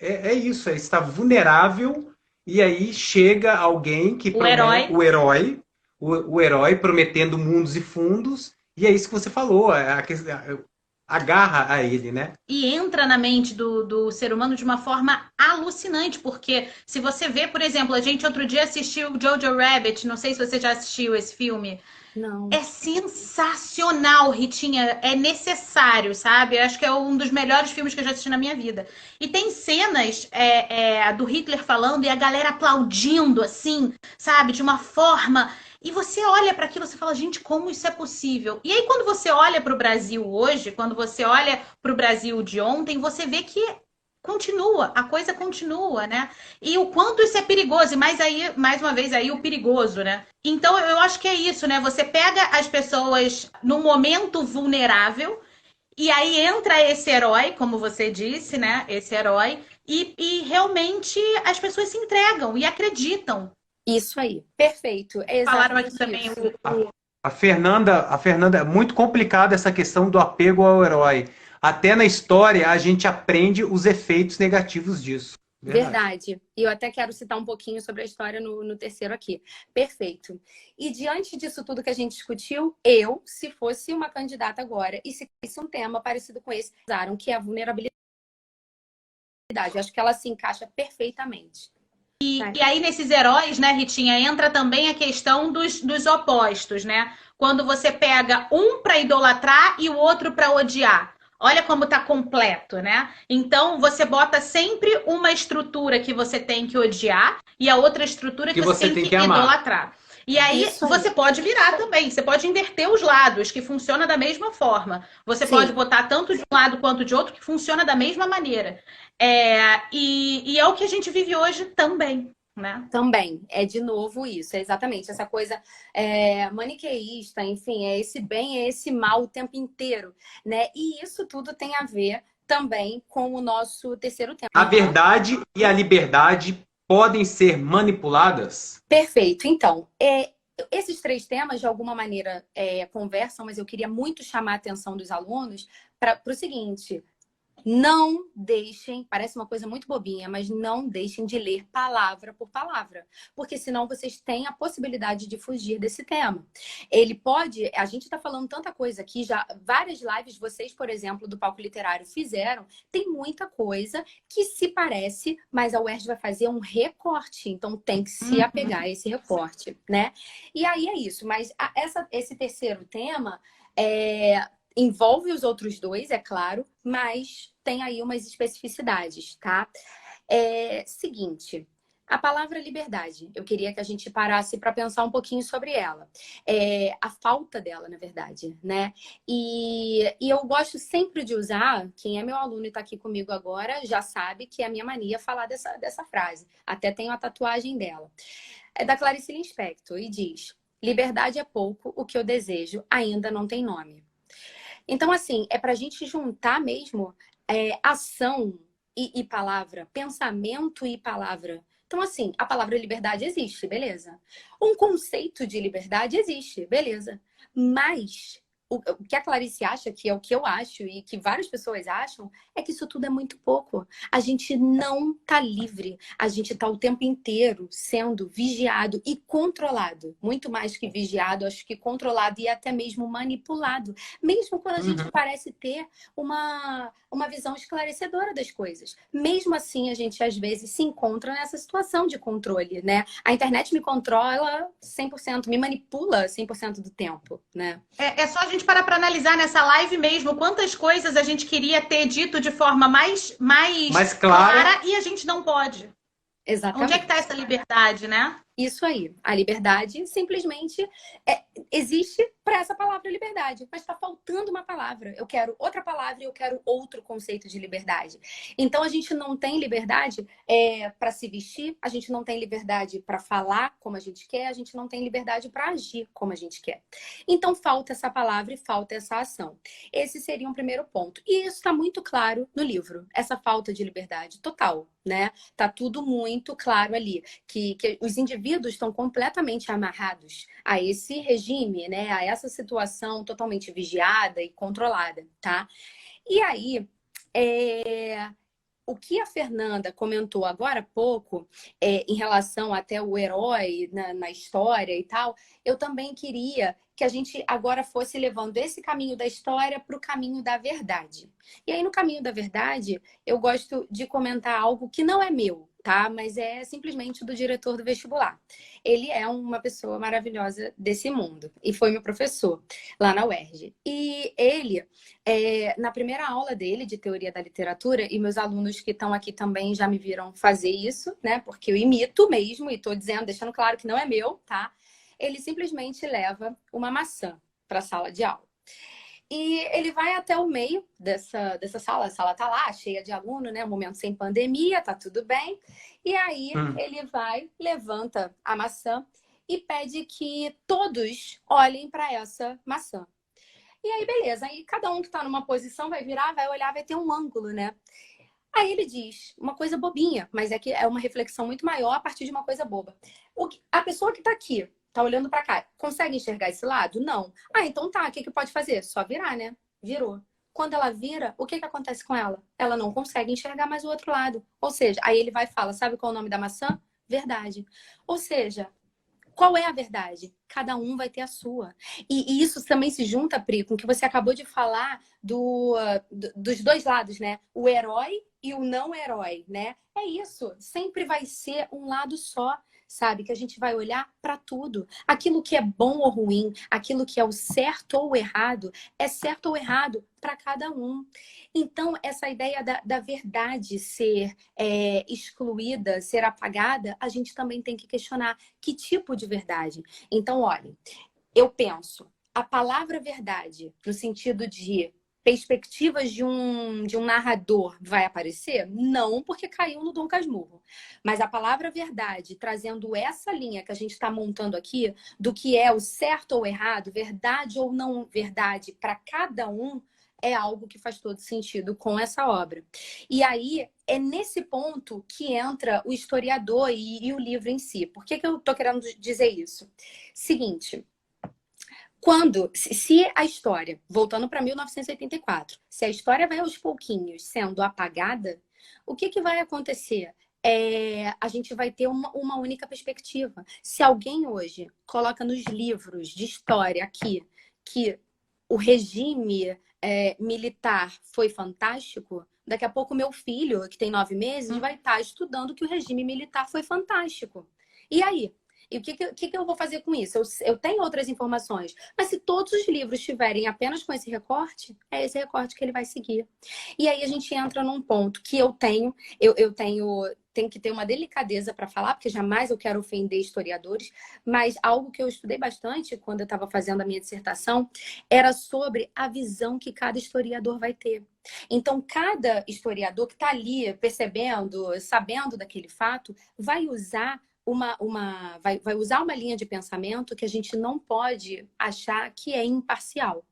é isso, é estar vulnerável, e aí chega alguém que promete, o herói prometendo mundos e fundos, e é isso que você falou, agarra a ele, né? E entra na mente do ser humano de uma forma alucinante, porque se você vê, por exemplo, a gente outro dia assistiu Jojo Rabbit, não sei se você já assistiu esse filme. Não. É sensacional, Ritinha. É necessário, sabe? Eu acho que é um dos melhores filmes que eu já assisti na minha vida. E tem cenas do Hitler falando e a galera aplaudindo, assim, sabe? De uma forma. E você olha para aquilo e fala, gente, como isso é possível? E aí, quando você olha para o Brasil hoje, quando você olha para o Brasil de ontem, você vê que continua, a coisa continua, né? E o quanto isso é perigoso, e mais uma vez aí o perigoso, né? Então eu acho que é isso, né? Você pega as pessoas num momento vulnerável e aí entra esse herói, como você disse, né? Esse herói, e realmente as pessoas se entregam e acreditam. Isso aí, perfeito. É Falaram aqui exatamente também isso. A Fernanda, é muito complicada essa questão do apego ao herói. Até na história a gente aprende os efeitos negativos disso. Verdade. E eu até quero citar um pouquinho sobre a história no terceiro aqui. Perfeito. E diante disso tudo que a gente discutiu, se fosse uma candidata agora, e se fosse um tema parecido com esse, usaram, que é a vulnerabilidade. Eu acho que ela se encaixa perfeitamente. E aí, nesses heróis, né, Ritinha, entra também a questão dos opostos, né? Quando você pega um para idolatrar e o outro para odiar. Olha como tá completo, né? Então, você bota sempre uma estrutura que você tem que odiar e a outra estrutura que você tem que idolatrar. E aí, você pode virar também. Você pode inverter os lados, que funciona da mesma forma. Você pode botar tanto de um lado quanto de outro, que funciona da mesma maneira. E é o que a gente vive hoje também, né? Também. É de novo isso. É exatamente. Essa coisa maniqueísta, enfim, é esse bem, é esse mal o tempo inteiro, né? E isso tudo tem a ver também com o nosso terceiro tema. A verdade e a liberdade podem ser manipuladas? Perfeito. Então, esses três temas, de alguma maneira, conversam, mas eu queria muito chamar a atenção dos alunos para o seguinte: não deixem, parece uma coisa muito bobinha, mas não deixem de ler palavra por palavra, porque senão vocês têm a possibilidade de fugir desse tema. A gente está falando tanta coisa aqui, já várias lives vocês, por exemplo, do Palco Literário fizeram, tem muita coisa que se parece, mas a UERJ vai fazer um recorte, então tem que se apegar a esse recorte, né? E aí é isso, mas esse terceiro tema envolve os outros dois, é claro, mas tem aí umas especificidades, tá? Seguinte, a palavra liberdade, eu queria que a gente parasse para pensar um pouquinho sobre ela. A falta dela, na verdade, né? E eu gosto sempre de usar, quem é meu aluno e está aqui comigo agora já sabe que é a minha mania falar dessa frase. Até tenho a tatuagem dela. É da Clarice Lispector e diz: Liberdade é pouco, o que eu desejo ainda não tem nome. Então, assim, é pra gente juntar mesmo ação e palavra, pensamento e palavra. Então, assim, a palavra liberdade existe, beleza. Um conceito de liberdade existe, beleza. Mas o que a Clarice acha, que é o que eu acho e que várias pessoas acham, é que isso tudo é muito pouco. A gente não tá livre. A gente tá o tempo inteiro sendo vigiado e controlado. Muito mais que vigiado, acho que controlado e até mesmo manipulado. Mesmo quando a gente parece ter uma visão esclarecedora das coisas. Mesmo assim, a gente às vezes se encontra nessa situação de controle, né? A internet me controla 100%, me manipula 100% do tempo, né? É só a gente parar para analisar nessa live mesmo quantas coisas a gente queria ter dito de forma mais clara e a gente não pode. Exatamente. Onde é que está essa liberdade, né? Isso aí. A liberdade simplesmente existe para essa palavra liberdade, mas está faltando uma palavra. Eu quero outra palavra e eu quero outro conceito de liberdade. Então a gente não tem liberdade para se vestir, a gente não tem liberdade para falar como a gente quer, a gente não tem liberdade para agir como a gente quer. Então falta essa palavra e falta essa ação. Esse seria um primeiro ponto. E isso está muito claro no livro, essa falta de liberdade total, né? Tá tudo muito claro ali, que os indivíduos estão completamente amarrados a esse regime, né? A essa situação totalmente vigiada e controlada, tá? E aí, o que a Fernanda comentou agora há pouco, em relação até o herói na história e tal, eu também queria que a gente agora fosse levando esse caminho da história para o caminho da verdade. E aí, no caminho da verdade, eu gosto de comentar algo que não é meu, tá? Mas é simplesmente do diretor do vestibular. Ele é uma pessoa maravilhosa desse mundo e foi meu professor lá na UERJ. E ele, na primeira aula dele de teoria da literatura, e meus alunos que estão aqui também já me viram fazer isso, né? Porque eu imito mesmo e estou dizendo, deixando claro que não é meu, tá? Ele simplesmente leva uma maçã para a sala de aula. E ele vai até o meio dessa sala. A sala tá lá, cheia de aluno, né? Um momento sem pandemia, tá tudo bem. E aí ele vai, levanta a maçã e pede que todos olhem para essa maçã. E aí, beleza. Aí cada um que tá numa posição vai virar, vai olhar, vai ter um ângulo, né? Aí ele diz uma coisa bobinha, mas é que é uma reflexão muito maior a partir de uma coisa boba. A pessoa que tá aqui, tá olhando para cá, consegue enxergar esse lado? Não. Ah, então tá, o que pode fazer? Só virar, né? Virou. Quando ela vira, o que acontece com ela? Ela não consegue enxergar mais o outro lado. Ou seja, aí ele vai e fala, sabe qual é o nome da maçã? Verdade. Ou seja, qual é a verdade? Cada um vai ter a sua. E isso também se junta, Pri, com o que você acabou de falar dos dois lados, né? O herói e o não herói, né? É isso. Sempre vai ser um lado só, sabe? Que a gente vai olhar para tudo. Aquilo que é bom ou ruim, aquilo que é o certo ou errado, é certo ou errado para cada um. Então, essa ideia da verdade ser excluída, ser apagada, a gente também tem que questionar que tipo de verdade. Então, olha, eu penso, a palavra verdade, no sentido de perspectivas de um narrador vai aparecer? Não, porque caiu no Dom Casmurro. Mas a palavra verdade, trazendo essa linha que a gente está montando aqui, do que é o certo ou errado, verdade ou não verdade para cada um, é algo que faz todo sentido com essa obra. E aí, é nesse ponto que entra o historiador e o livro em si. Por que eu estou querendo dizer isso? Seguinte, se a história, voltando para 1984, se a história vai aos pouquinhos sendo apagada, o que vai acontecer? A gente vai ter uma única perspectiva. Se alguém hoje coloca nos livros de história aqui que o regime militar foi fantástico, daqui a pouco meu filho, que tem 9 meses, vai estar estudando que o regime militar foi fantástico. E aí? E o que eu vou fazer com isso? Eu tenho outras informações. Mas se todos os livros estiverem apenas com esse recorte, é esse recorte que ele vai seguir. E aí a gente entra num ponto que eu tenho que ter uma delicadeza para falar, porque jamais eu quero ofender historiadores, mas algo que eu estudei bastante quando eu estava fazendo a minha dissertação era sobre a visão que cada historiador vai ter. Então, cada historiador que está ali percebendo, sabendo daquele fato, vai usar vai usar uma linha de pensamento que a gente não pode achar que é imparcial.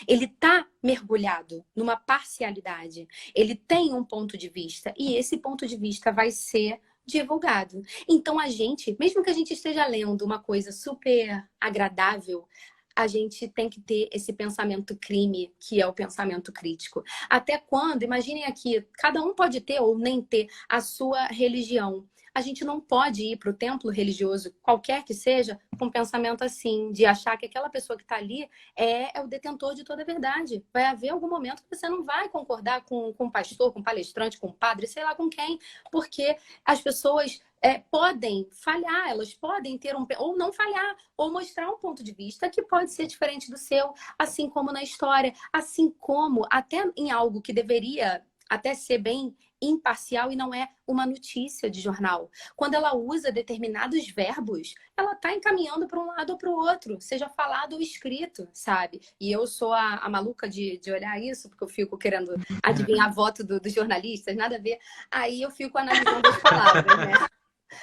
Ele está mergulhado numa parcialidade. Ele tem um ponto de vista e esse ponto de vista vai ser divulgado. Então a gente, mesmo que a gente esteja lendo uma coisa super agradável, a gente tem que ter esse pensamento crime, que é o pensamento crítico. Até quando, imaginem aqui, cada um pode ter ou nem ter a sua religião. A gente não pode ir para o templo religioso, qualquer que seja, com um pensamento assim, de achar que aquela pessoa que está ali é o detentor de toda a verdade. Vai haver algum momento que você não vai concordar com um pastor, com um palestrante, com um padre, sei lá com quem, porque as pessoas podem falhar, elas podem ter ou não falhar, ou mostrar um ponto de vista que pode ser diferente do seu, assim como na história, assim como até em algo que deveria até ser bem imparcial e não é uma notícia de jornal. Quando ela usa determinados verbos, ela está encaminhando para um lado ou para o outro, seja falado ou escrito, sabe? E eu sou a maluca de olhar isso, porque eu fico querendo adivinhar voto dos jornalistas, nada a ver. Aí eu fico analisando as palavras, né?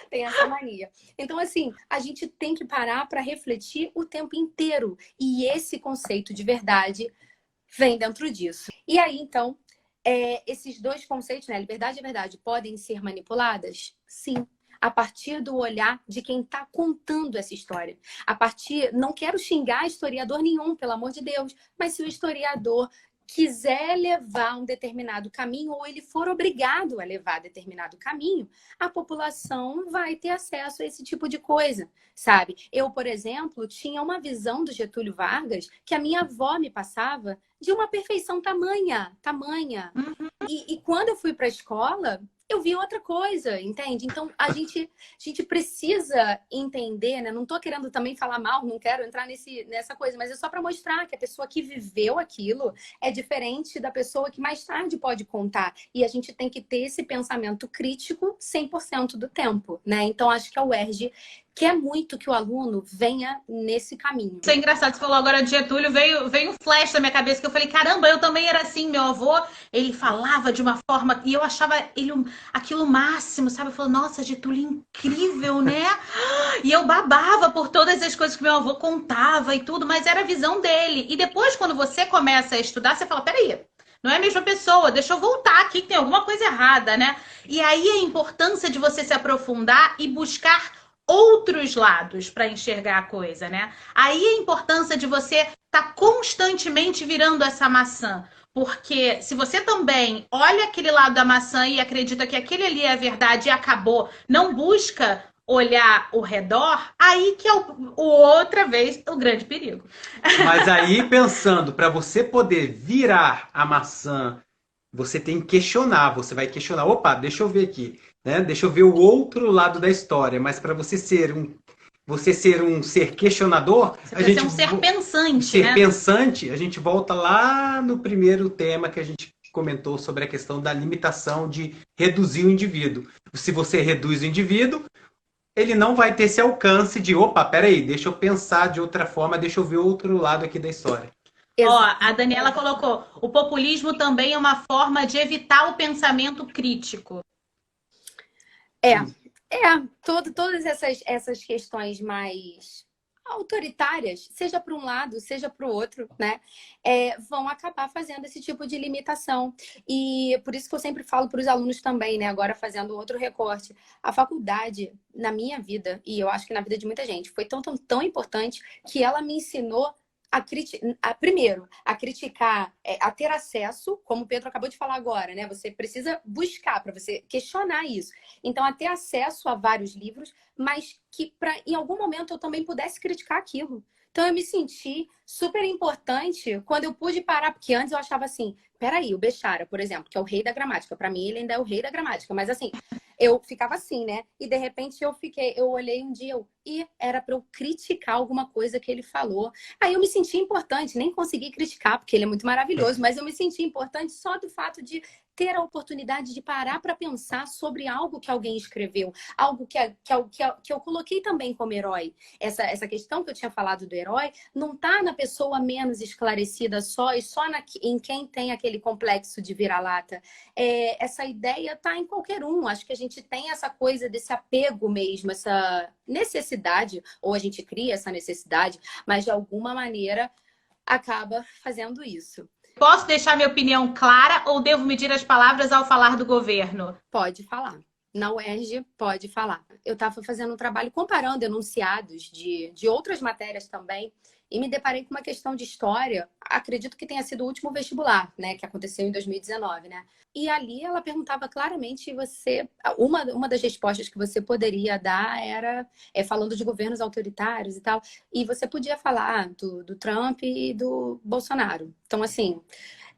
Tem essa mania. Então, assim, a gente tem que parar para refletir o tempo inteiro. E esse conceito de verdade vem dentro disso. E aí, então, esses dois conceitos, né, liberdade e verdade, podem ser manipuladas? Sim. A partir do olhar de quem está contando essa história. Não quero xingar historiador nenhum, pelo amor de Deus, mas se o historiador quiser levar um determinado caminho ou ele for obrigado a levar determinado caminho, a população vai ter acesso a esse tipo de coisa, sabe? Eu, por exemplo, tinha uma visão do Getúlio Vargas que a minha avó me passava de uma perfeição tamanha. E quando eu fui para a escola, eu vi outra coisa, entende? Então, a gente precisa entender, né? Não tô querendo também falar mal, não quero entrar nessa coisa, mas é só para mostrar que a pessoa que viveu aquilo é diferente da pessoa que mais tarde pode contar. E a gente tem que ter esse pensamento crítico 100% do tempo, né? Então, acho que a UERJ quer muito que o aluno venha nesse caminho. Isso é engraçado, você falou agora de Getúlio, veio um flash na minha cabeça que eu falei, caramba, eu também era assim, meu avô, ele falava de uma forma, e eu achava aquilo máximo, sabe? Eu falei, nossa, Getúlio incrível, né? E eu babava por todas as coisas que meu avô contava e tudo, mas era a visão dele. E depois, quando você começa a estudar, você fala, peraí, não é a mesma pessoa, deixa eu voltar aqui que tem alguma coisa errada, né? E aí a importância de você se aprofundar e buscar outros lados para enxergar a coisa, né? Aí a importância de você estar constantemente virando essa maçã. Porque se você também olha aquele lado da maçã e acredita que aquele ali é a verdade e acabou, não busca olhar ao redor, aí que é outra vez o grande perigo. Mas aí, pensando, para você poder virar a maçã, você tem que questionar, você vai questionar, opa, deixa eu ver aqui, né? Deixa eu ver o outro lado da história, mas para você ser um ser questionador, você ser um ser pensante, né? Pensante, a gente volta lá no primeiro tema que a gente comentou sobre a questão da limitação de reduzir o indivíduo. Se você reduz o indivíduo, ele não vai ter esse alcance de, opa, peraí, deixa eu pensar de outra forma, deixa eu ver o outro lado aqui da história. Ó, a Daniela colocou, o populismo também é uma forma de evitar o pensamento crítico. Todas essas questões mais autoritárias, seja para um lado, seja para o outro, né, vão acabar fazendo esse tipo de limitação. E por isso que eu sempre falo para os alunos também, né, agora fazendo outro recorte, a faculdade, na minha vida, e eu acho que na vida de muita gente, foi tão importante que ela me ensinou primeiro, a criticar, a ter acesso, como o Pedro acabou de falar agora, né? Você precisa buscar para você questionar isso. Então, a ter acesso a vários livros, mas que em algum momento eu também pudesse criticar aquilo. Então, eu me senti super importante quando eu pude parar, porque antes eu achava assim, peraí, o Bechara, por exemplo, que é o rei da gramática, para mim ele ainda é o rei da gramática, mas assim, eu ficava assim, né? E de repente eu olhei um dia e era para eu criticar alguma coisa que ele falou. Aí eu me senti importante, nem consegui criticar, porque ele é muito maravilhoso, mas eu me senti importante só do fato de ter a oportunidade de parar para pensar sobre algo que alguém escreveu, algo que eu coloquei também como herói. Essa questão que eu tinha falado do herói não está na pessoa menos esclarecida só e só em quem tem aquele complexo de vira-lata. Essa ideia está em qualquer um. Acho que a gente tem essa coisa desse apego mesmo, essa necessidade, ou a gente cria essa necessidade, mas de alguma maneira acaba fazendo isso. Posso deixar minha opinião clara ou devo medir as palavras ao falar do governo? Pode falar. Na UERJ, pode falar. Eu estava fazendo um trabalho comparando enunciados de outras matérias também e me deparei com uma questão de história. Acredito que tenha sido o último vestibular, né, que aconteceu em 2019, né? E ali ela perguntava claramente uma das respostas que você poderia dar era falando de governos autoritários e tal. E você podia falar do Trump e do Bolsonaro. Então, assim,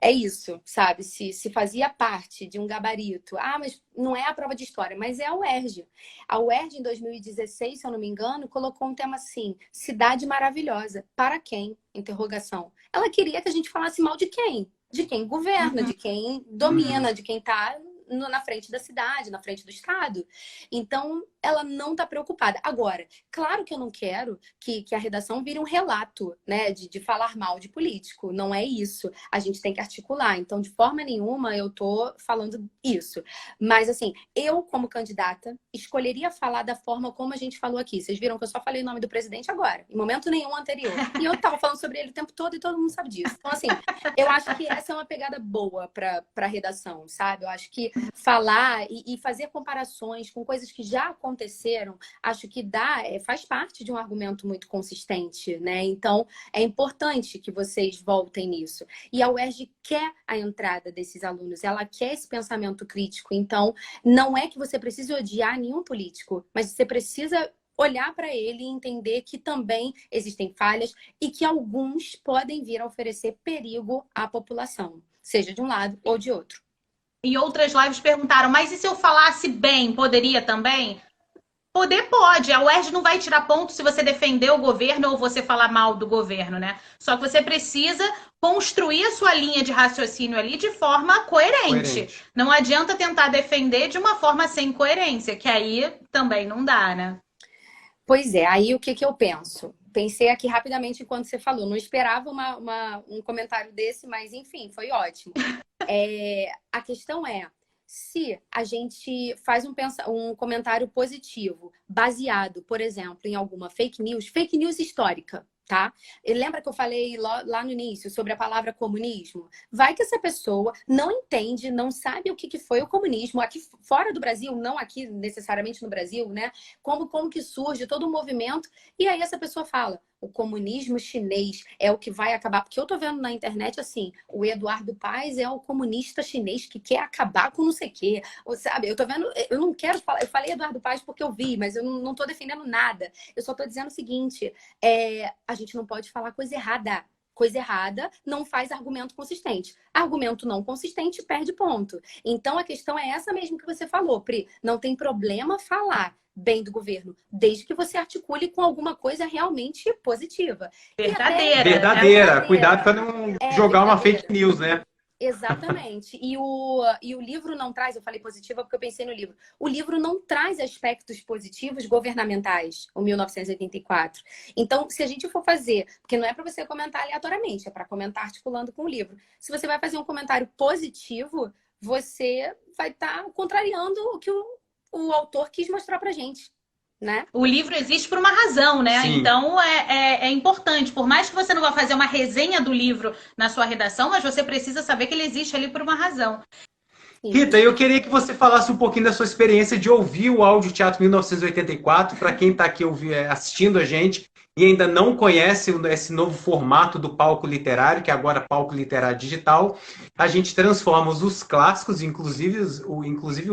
é isso, sabe? Se fazia parte de um gabarito. Ah, mas não é a prova de história, mas é a UERJ. A UERJ, em 2016, se eu não me engano, colocou um tema assim, cidade maravilhosa. Para quem? Interrogação. Ela queria que a gente falasse mal de quem? De quem governa, de quem domina, de quem está na frente da cidade, na frente do estado. Então, ela não está preocupada. Agora, claro que eu não quero que a redação vire um relato, né, de falar mal de político. Não é isso. A gente tem que articular. Então, de forma nenhuma, eu tô falando isso. Mas, assim, eu, como candidata, escolheria falar da forma como a gente falou aqui. Vocês viram que eu só falei o nome do presidente agora, em momento nenhum anterior. E eu tava falando sobre ele o tempo todo e todo mundo sabe disso. Então, assim, eu acho que essa é uma pegada boa pra redação, sabe? Eu acho que falar e fazer comparações com coisas que já aconteceram, acho que faz parte de um argumento muito consistente, né? Então, é importante que vocês voltem nisso. E a UERJ quer a entrada desses alunos, ela quer esse pensamento crítico. Então, não é que você precise odiar nenhum político, mas você precisa olhar para ele e entender que também existem falhas e que alguns podem vir a oferecer perigo à população, seja de um lado ou de outro. Em outras lives perguntaram, mas e se eu falasse bem, poderia também? Poder pode. A UERJ não vai tirar ponto se você defender o governo ou você falar mal do governo, né? Só que você precisa construir a sua linha de raciocínio ali de forma coerente. Não adianta tentar defender de uma forma sem coerência, que aí também não dá, né? Pois é, aí o que eu penso? Pensei aqui rapidamente enquanto você falou. Não esperava um comentário desse, mas enfim, foi ótimo. A questão é, se a gente faz um comentário positivo, baseado, por exemplo, em alguma fake news histórica, tá? E lembra que eu falei lá no início sobre a palavra comunismo? Vai que essa pessoa não entende, não sabe o que foi o comunismo aqui fora do Brasil, não aqui necessariamente no Brasil, né? Como que surge todo o movimento, e aí essa pessoa fala, o comunismo chinês é o que vai acabar, porque eu tô vendo na internet assim, o Eduardo Paes é o comunista chinês que quer acabar com não sei o quê, sabe? Eu tô vendo, eu não quero falar, eu falei Eduardo Paes porque eu vi, mas eu não tô defendendo nada, eu só tô dizendo o seguinte, a gente não pode falar coisa errada. Coisa errada não faz argumento consistente. Argumento não consistente perde ponto. Então, a questão é essa mesmo que você falou, Pri. Não tem problema falar bem do governo, desde que você articule com alguma coisa realmente positiva. Verdadeira. Verdadeira. Cuidado para não jogar uma fake news, né? Exatamente. E o livro não traz, eu falei positiva porque eu pensei no livro. O livro não traz aspectos positivos governamentais, o 1984. Então, se a gente for fazer, porque não é para você comentar aleatoriamente, é para comentar articulando com o livro. Se você vai fazer um comentário positivo, você vai estar contrariando o que o autor quis mostrar pra gente. Né? O livro existe por uma razão, né? Sim. Então é importante. Por mais que você não vá fazer uma resenha do livro na sua redação, mas você precisa saber que ele existe ali por uma razão. Rita, eu queria que você falasse um pouquinho da sua experiência de ouvir o Áudio Teatro 1984, para quem está aqui assistindo a gente e ainda não conhece esse novo formato do palco literário, que é agora palco literário digital. A gente transforma os clássicos, inclusive o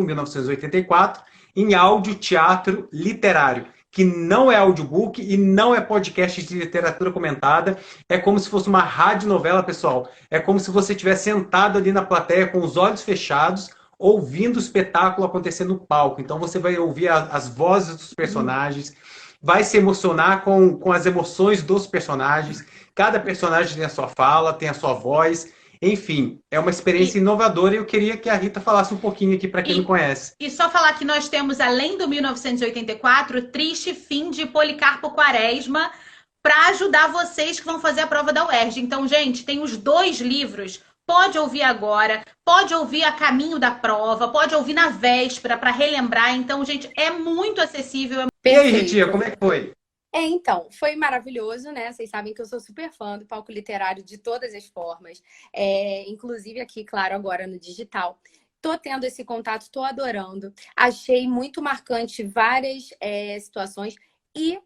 1984, em áudio teatro literário, que não é audiobook e não é podcast de literatura comentada. É como se fosse uma radionovela, pessoal. É como se você estivesse sentado ali na plateia com os olhos fechados, ouvindo o espetáculo acontecer no palco. Então você vai ouvir as vozes dos personagens, vai se emocionar com as emoções dos personagens. Cada personagem tem a sua fala, tem a sua voz. Enfim, é uma experiência inovadora e eu queria que a Rita falasse um pouquinho aqui para quem não conhece. E só falar que nós temos, além do 1984, Triste Fim de Policarpo Quaresma, para ajudar vocês que vão fazer a prova da UERJ. Então, gente, tem os 2 livros. Pode ouvir agora, pode ouvir a caminho da prova, pode ouvir na véspera para relembrar. Então, gente, é muito acessível. E aí, Ritinha, como é que foi? Então, foi maravilhoso, né? Vocês sabem que eu sou super fã do palco literário de todas as formas, inclusive aqui, claro, agora no digital. Tô tendo esse contato, tô adorando. Achei muito marcante várias situações e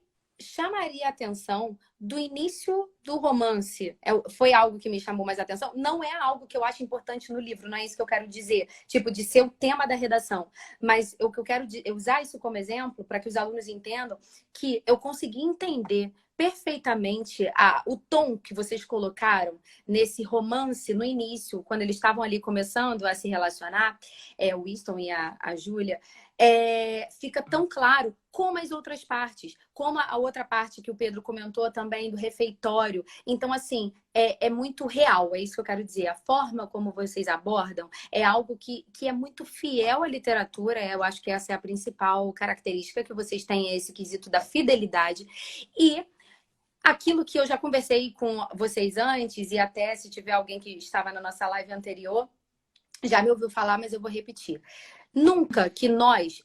chamaria a atenção do início do romance. Foi algo que me chamou mais atenção. Não é algo que eu acho importante no livro, não é isso que eu quero dizer. Tipo, de ser o tema da redação. Mas o que eu quero usar isso como exemplo para que os alunos entendam que eu consegui entender perfeitamente o tom que vocês colocaram nesse romance no início, quando eles estavam ali começando a se relacionar, o Winston e a Júlia, fica tão claro como as outras partes, como a outra parte que o Pedro comentou também do refeitório. Então, assim, é muito real, é isso que eu quero dizer. A forma como vocês abordam é algo que é muito fiel à literatura. Eu acho que essa é a principal característica que vocês têm, esse quesito da fidelidade. E aquilo que eu já conversei com vocês antes, e até se tiver alguém que estava na nossa live anterior, já me ouviu falar, mas eu vou repetir. Nunca que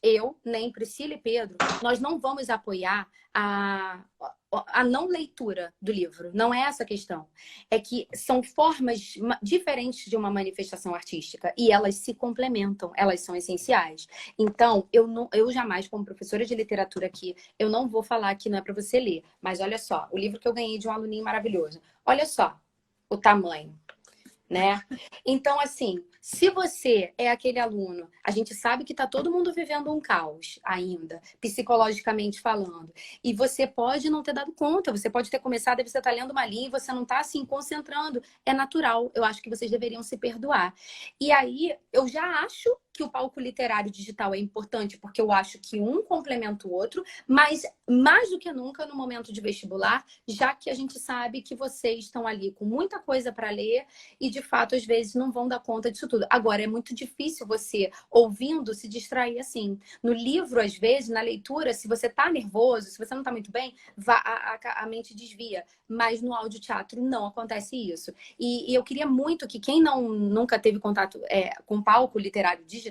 eu, nem Priscila e Pedro, nós não vamos apoiar a não leitura do livro. Não é essa a questão. É que são formas diferentes de uma manifestação artística e elas se complementam, elas são essenciais. Então, eu jamais, como professora de literatura aqui, eu não vou falar que não é para você ler. Mas olha só, o livro que eu ganhei de um aluninho maravilhoso. Olha só o tamanho, né? Então, assim, se você é aquele aluno, a gente sabe que tá todo mundo vivendo um caos ainda, psicologicamente falando. E você pode não ter dado conta, você pode ter começado e você tá lendo uma linha e você não tá, assim, concentrando. É natural. Eu acho que vocês deveriam se perdoar. E aí, eu já acho que o palco literário digital é importante, porque eu acho que um complementa o outro, mas mais do que nunca no momento de vestibular, já que a gente sabe que vocês estão ali com muita coisa para ler e, de fato, às vezes não vão dar conta disso tudo. Agora, é muito difícil você, ouvindo, se distrair assim. No livro, às vezes, na leitura, se você tá nervoso, se você não tá muito bem, a mente desvia. Mas no audioteatro não acontece isso. E eu queria muito que quem nunca teve contato com palco literário digital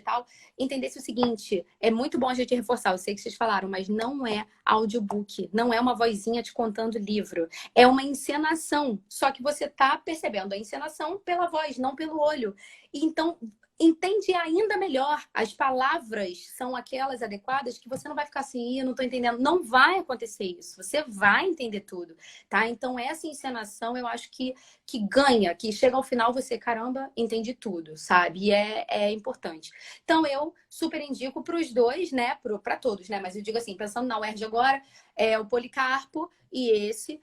entendesse o seguinte: é muito bom a gente reforçar, eu sei que vocês falaram, mas não é audiobook, não é uma vozinha te contando livro, é uma encenação, só que você tá percebendo a encenação pela voz, não pelo olho. Então, entende ainda melhor. As palavras são aquelas adequadas que você não vai ficar assim, eu não tô entendendo. Não vai acontecer isso. Você vai entender tudo, tá? Então, essa encenação, eu acho que ganha, que chega ao final você, caramba, entendi tudo, sabe? E é importante. Então, eu super indico para os dois, né? Para todos, né? Mas eu digo assim, pensando na UERJ agora, o Policarpo e esse...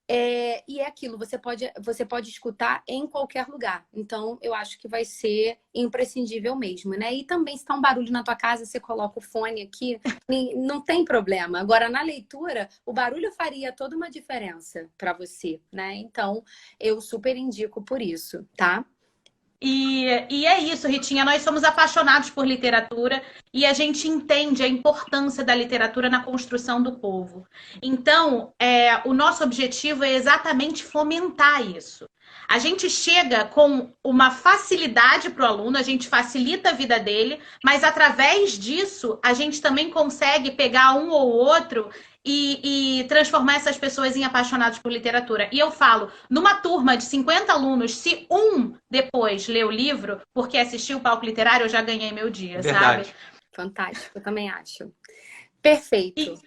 e é aquilo, você pode escutar em qualquer lugar. Então, eu acho que vai ser imprescindível mesmo, né? E também, se tá um barulho na tua casa, você coloca o fone aqui, não tem problema. Agora, na leitura, o barulho faria toda uma diferença para você, né? Então, eu super indico por isso, tá? E é isso, Ritinha. Nós somos apaixonados por literatura e a gente entende a importância da literatura na construção do povo. Então, o nosso objetivo é exatamente fomentar isso. A gente chega com uma facilidade para o aluno, a gente facilita a vida dele, mas através disso a gente também consegue pegar um ou outro e transformar essas pessoas em apaixonados por literatura. E eu falo, numa turma de 50 alunos, se um depois lê o livro, porque assistiu o palco literário, eu já ganhei meu dia, Verdade. sabe? Fantástico, eu também acho. Perfeito.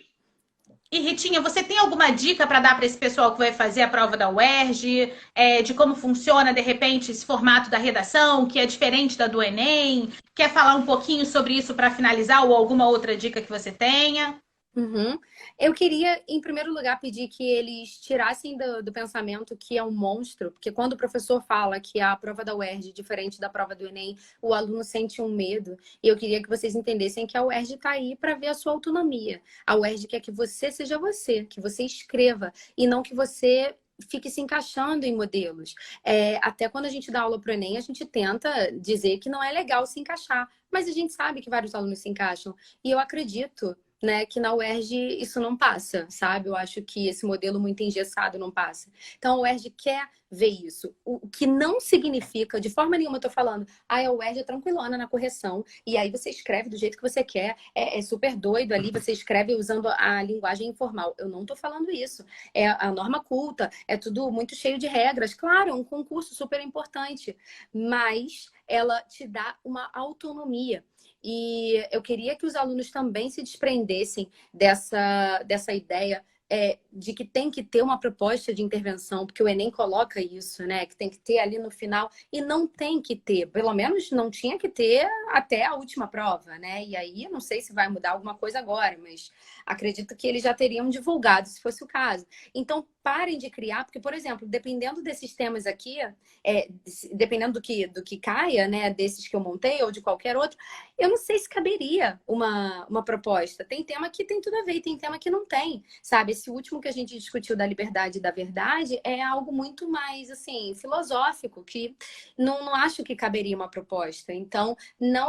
E Ritinha, você tem alguma dica para dar para esse pessoal que vai fazer a prova da UERJ, de como funciona, de repente, esse formato da redação, que é diferente da do Enem? Quer falar um pouquinho sobre isso para finalizar ou alguma outra dica que você tenha? Uhum. Eu queria, em primeiro lugar, pedir que eles tirassem do pensamento que é um monstro, porque quando o professor fala que a prova da UERJ é diferente da prova do Enem, o aluno sente um medo. E eu queria que vocês entendessem que a UERJ está aí para ver a sua autonomia. A UERJ quer que você seja você, que você escreva, e não que você fique se encaixando em modelos. Até quando a gente dá aula para o Enem, a gente tenta dizer que não é legal se encaixar, mas a gente sabe que vários alunos se encaixam. E eu acredito, né, que na UERJ isso não passa, sabe? Eu acho que esse modelo muito engessado não passa. Então, a UERJ quer ver isso. O que não significa, de forma nenhuma, eu tô falando, a UERJ é tranquilona na correção, e aí você escreve do jeito que você quer, é super doido ali, você escreve usando a linguagem informal. Eu não tô falando isso. É a norma culta, é tudo muito cheio de regras. Claro, é um concurso super importante, mas ela te dá uma autonomia. E eu queria que os alunos também se desprendessem dessa ideia de que tem que ter uma proposta de intervenção, porque o Enem coloca isso, né? Que tem que ter ali no final, e não tem que ter, pelo menos não tinha que ter até a última prova, né? E aí, eu não sei se vai mudar alguma coisa agora, mas acredito que eles já teriam divulgado, se fosse o caso. Então, parem de criar, porque, por exemplo, dependendo desses temas aqui, dependendo do que caia, né? Desses que eu montei, ou de qualquer outro, eu não sei se caberia uma proposta. Tem tema que tem tudo a ver, e tem tema que não tem, sabe? Esse último que a gente discutiu da liberdade e da verdade é algo muito mais, assim, filosófico, que não acho que caberia uma proposta. Então, não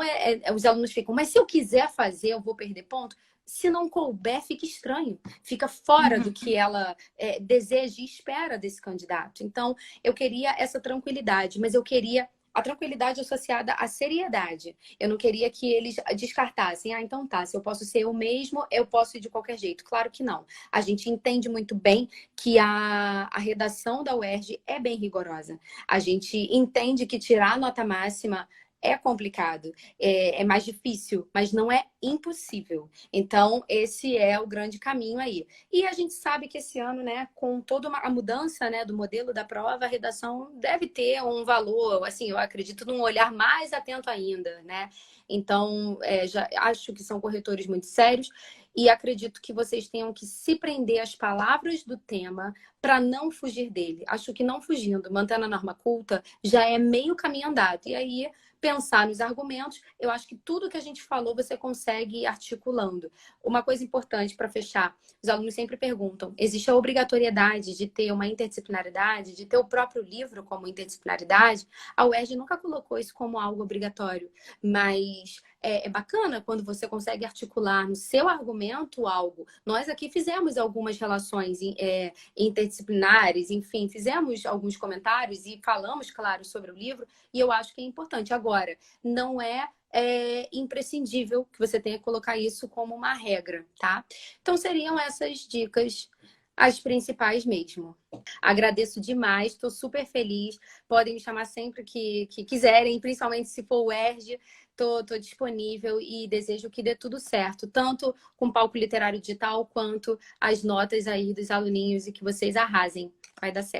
os alunos ficam, mas se eu quiser fazer, eu vou perder ponto? Se não couber, fica estranho. Fica fora do que ela deseja e espera desse candidato. Então, eu queria essa tranquilidade, mas eu queria a tranquilidade associada à seriedade. Eu não queria que eles descartassem. Ah, então tá, se eu posso ser eu mesmo, eu posso ir de qualquer jeito. Claro que não. A gente entende muito bem que a redação da UERJ é bem rigorosa. A gente entende que tirar a nota máxima é complicado, é mais difícil, mas não é impossível. Então, esse é o grande caminho aí. E a gente sabe que esse ano, né, com toda a mudança, né, do modelo da prova, a redação deve ter um valor, assim, eu acredito num olhar mais atento ainda, né? Então, já acho que são corretores muito sérios e acredito que vocês tenham que se prender às palavras do tema para não fugir dele. Acho que não fugindo, mantendo a norma culta, já é meio caminho andado. E aí, pensar nos argumentos, eu acho que tudo que a gente falou você consegue ir articulando. Uma coisa importante para fechar, os alunos sempre perguntam, existe a obrigatoriedade de ter uma interdisciplinaridade, de ter o próprio livro como interdisciplinaridade? A UERJ nunca colocou isso como algo obrigatório, mas é bacana quando você consegue articular no seu argumento algo. Nós aqui fizemos algumas relações interdisciplinares, enfim, fizemos alguns comentários e falamos, claro, sobre o livro, e eu acho que é importante. Agora, não é imprescindível que você tenha que colocar isso como uma regra, tá? Então, seriam essas dicas as principais mesmo. Agradeço demais, estou super feliz. Podem me chamar sempre que quiserem, principalmente se for o ERJ. Tô disponível e desejo que dê tudo certo, tanto com o Palco Literário Digital, quanto as notas aí dos aluninhos e que vocês arrasem. Vai dar certo.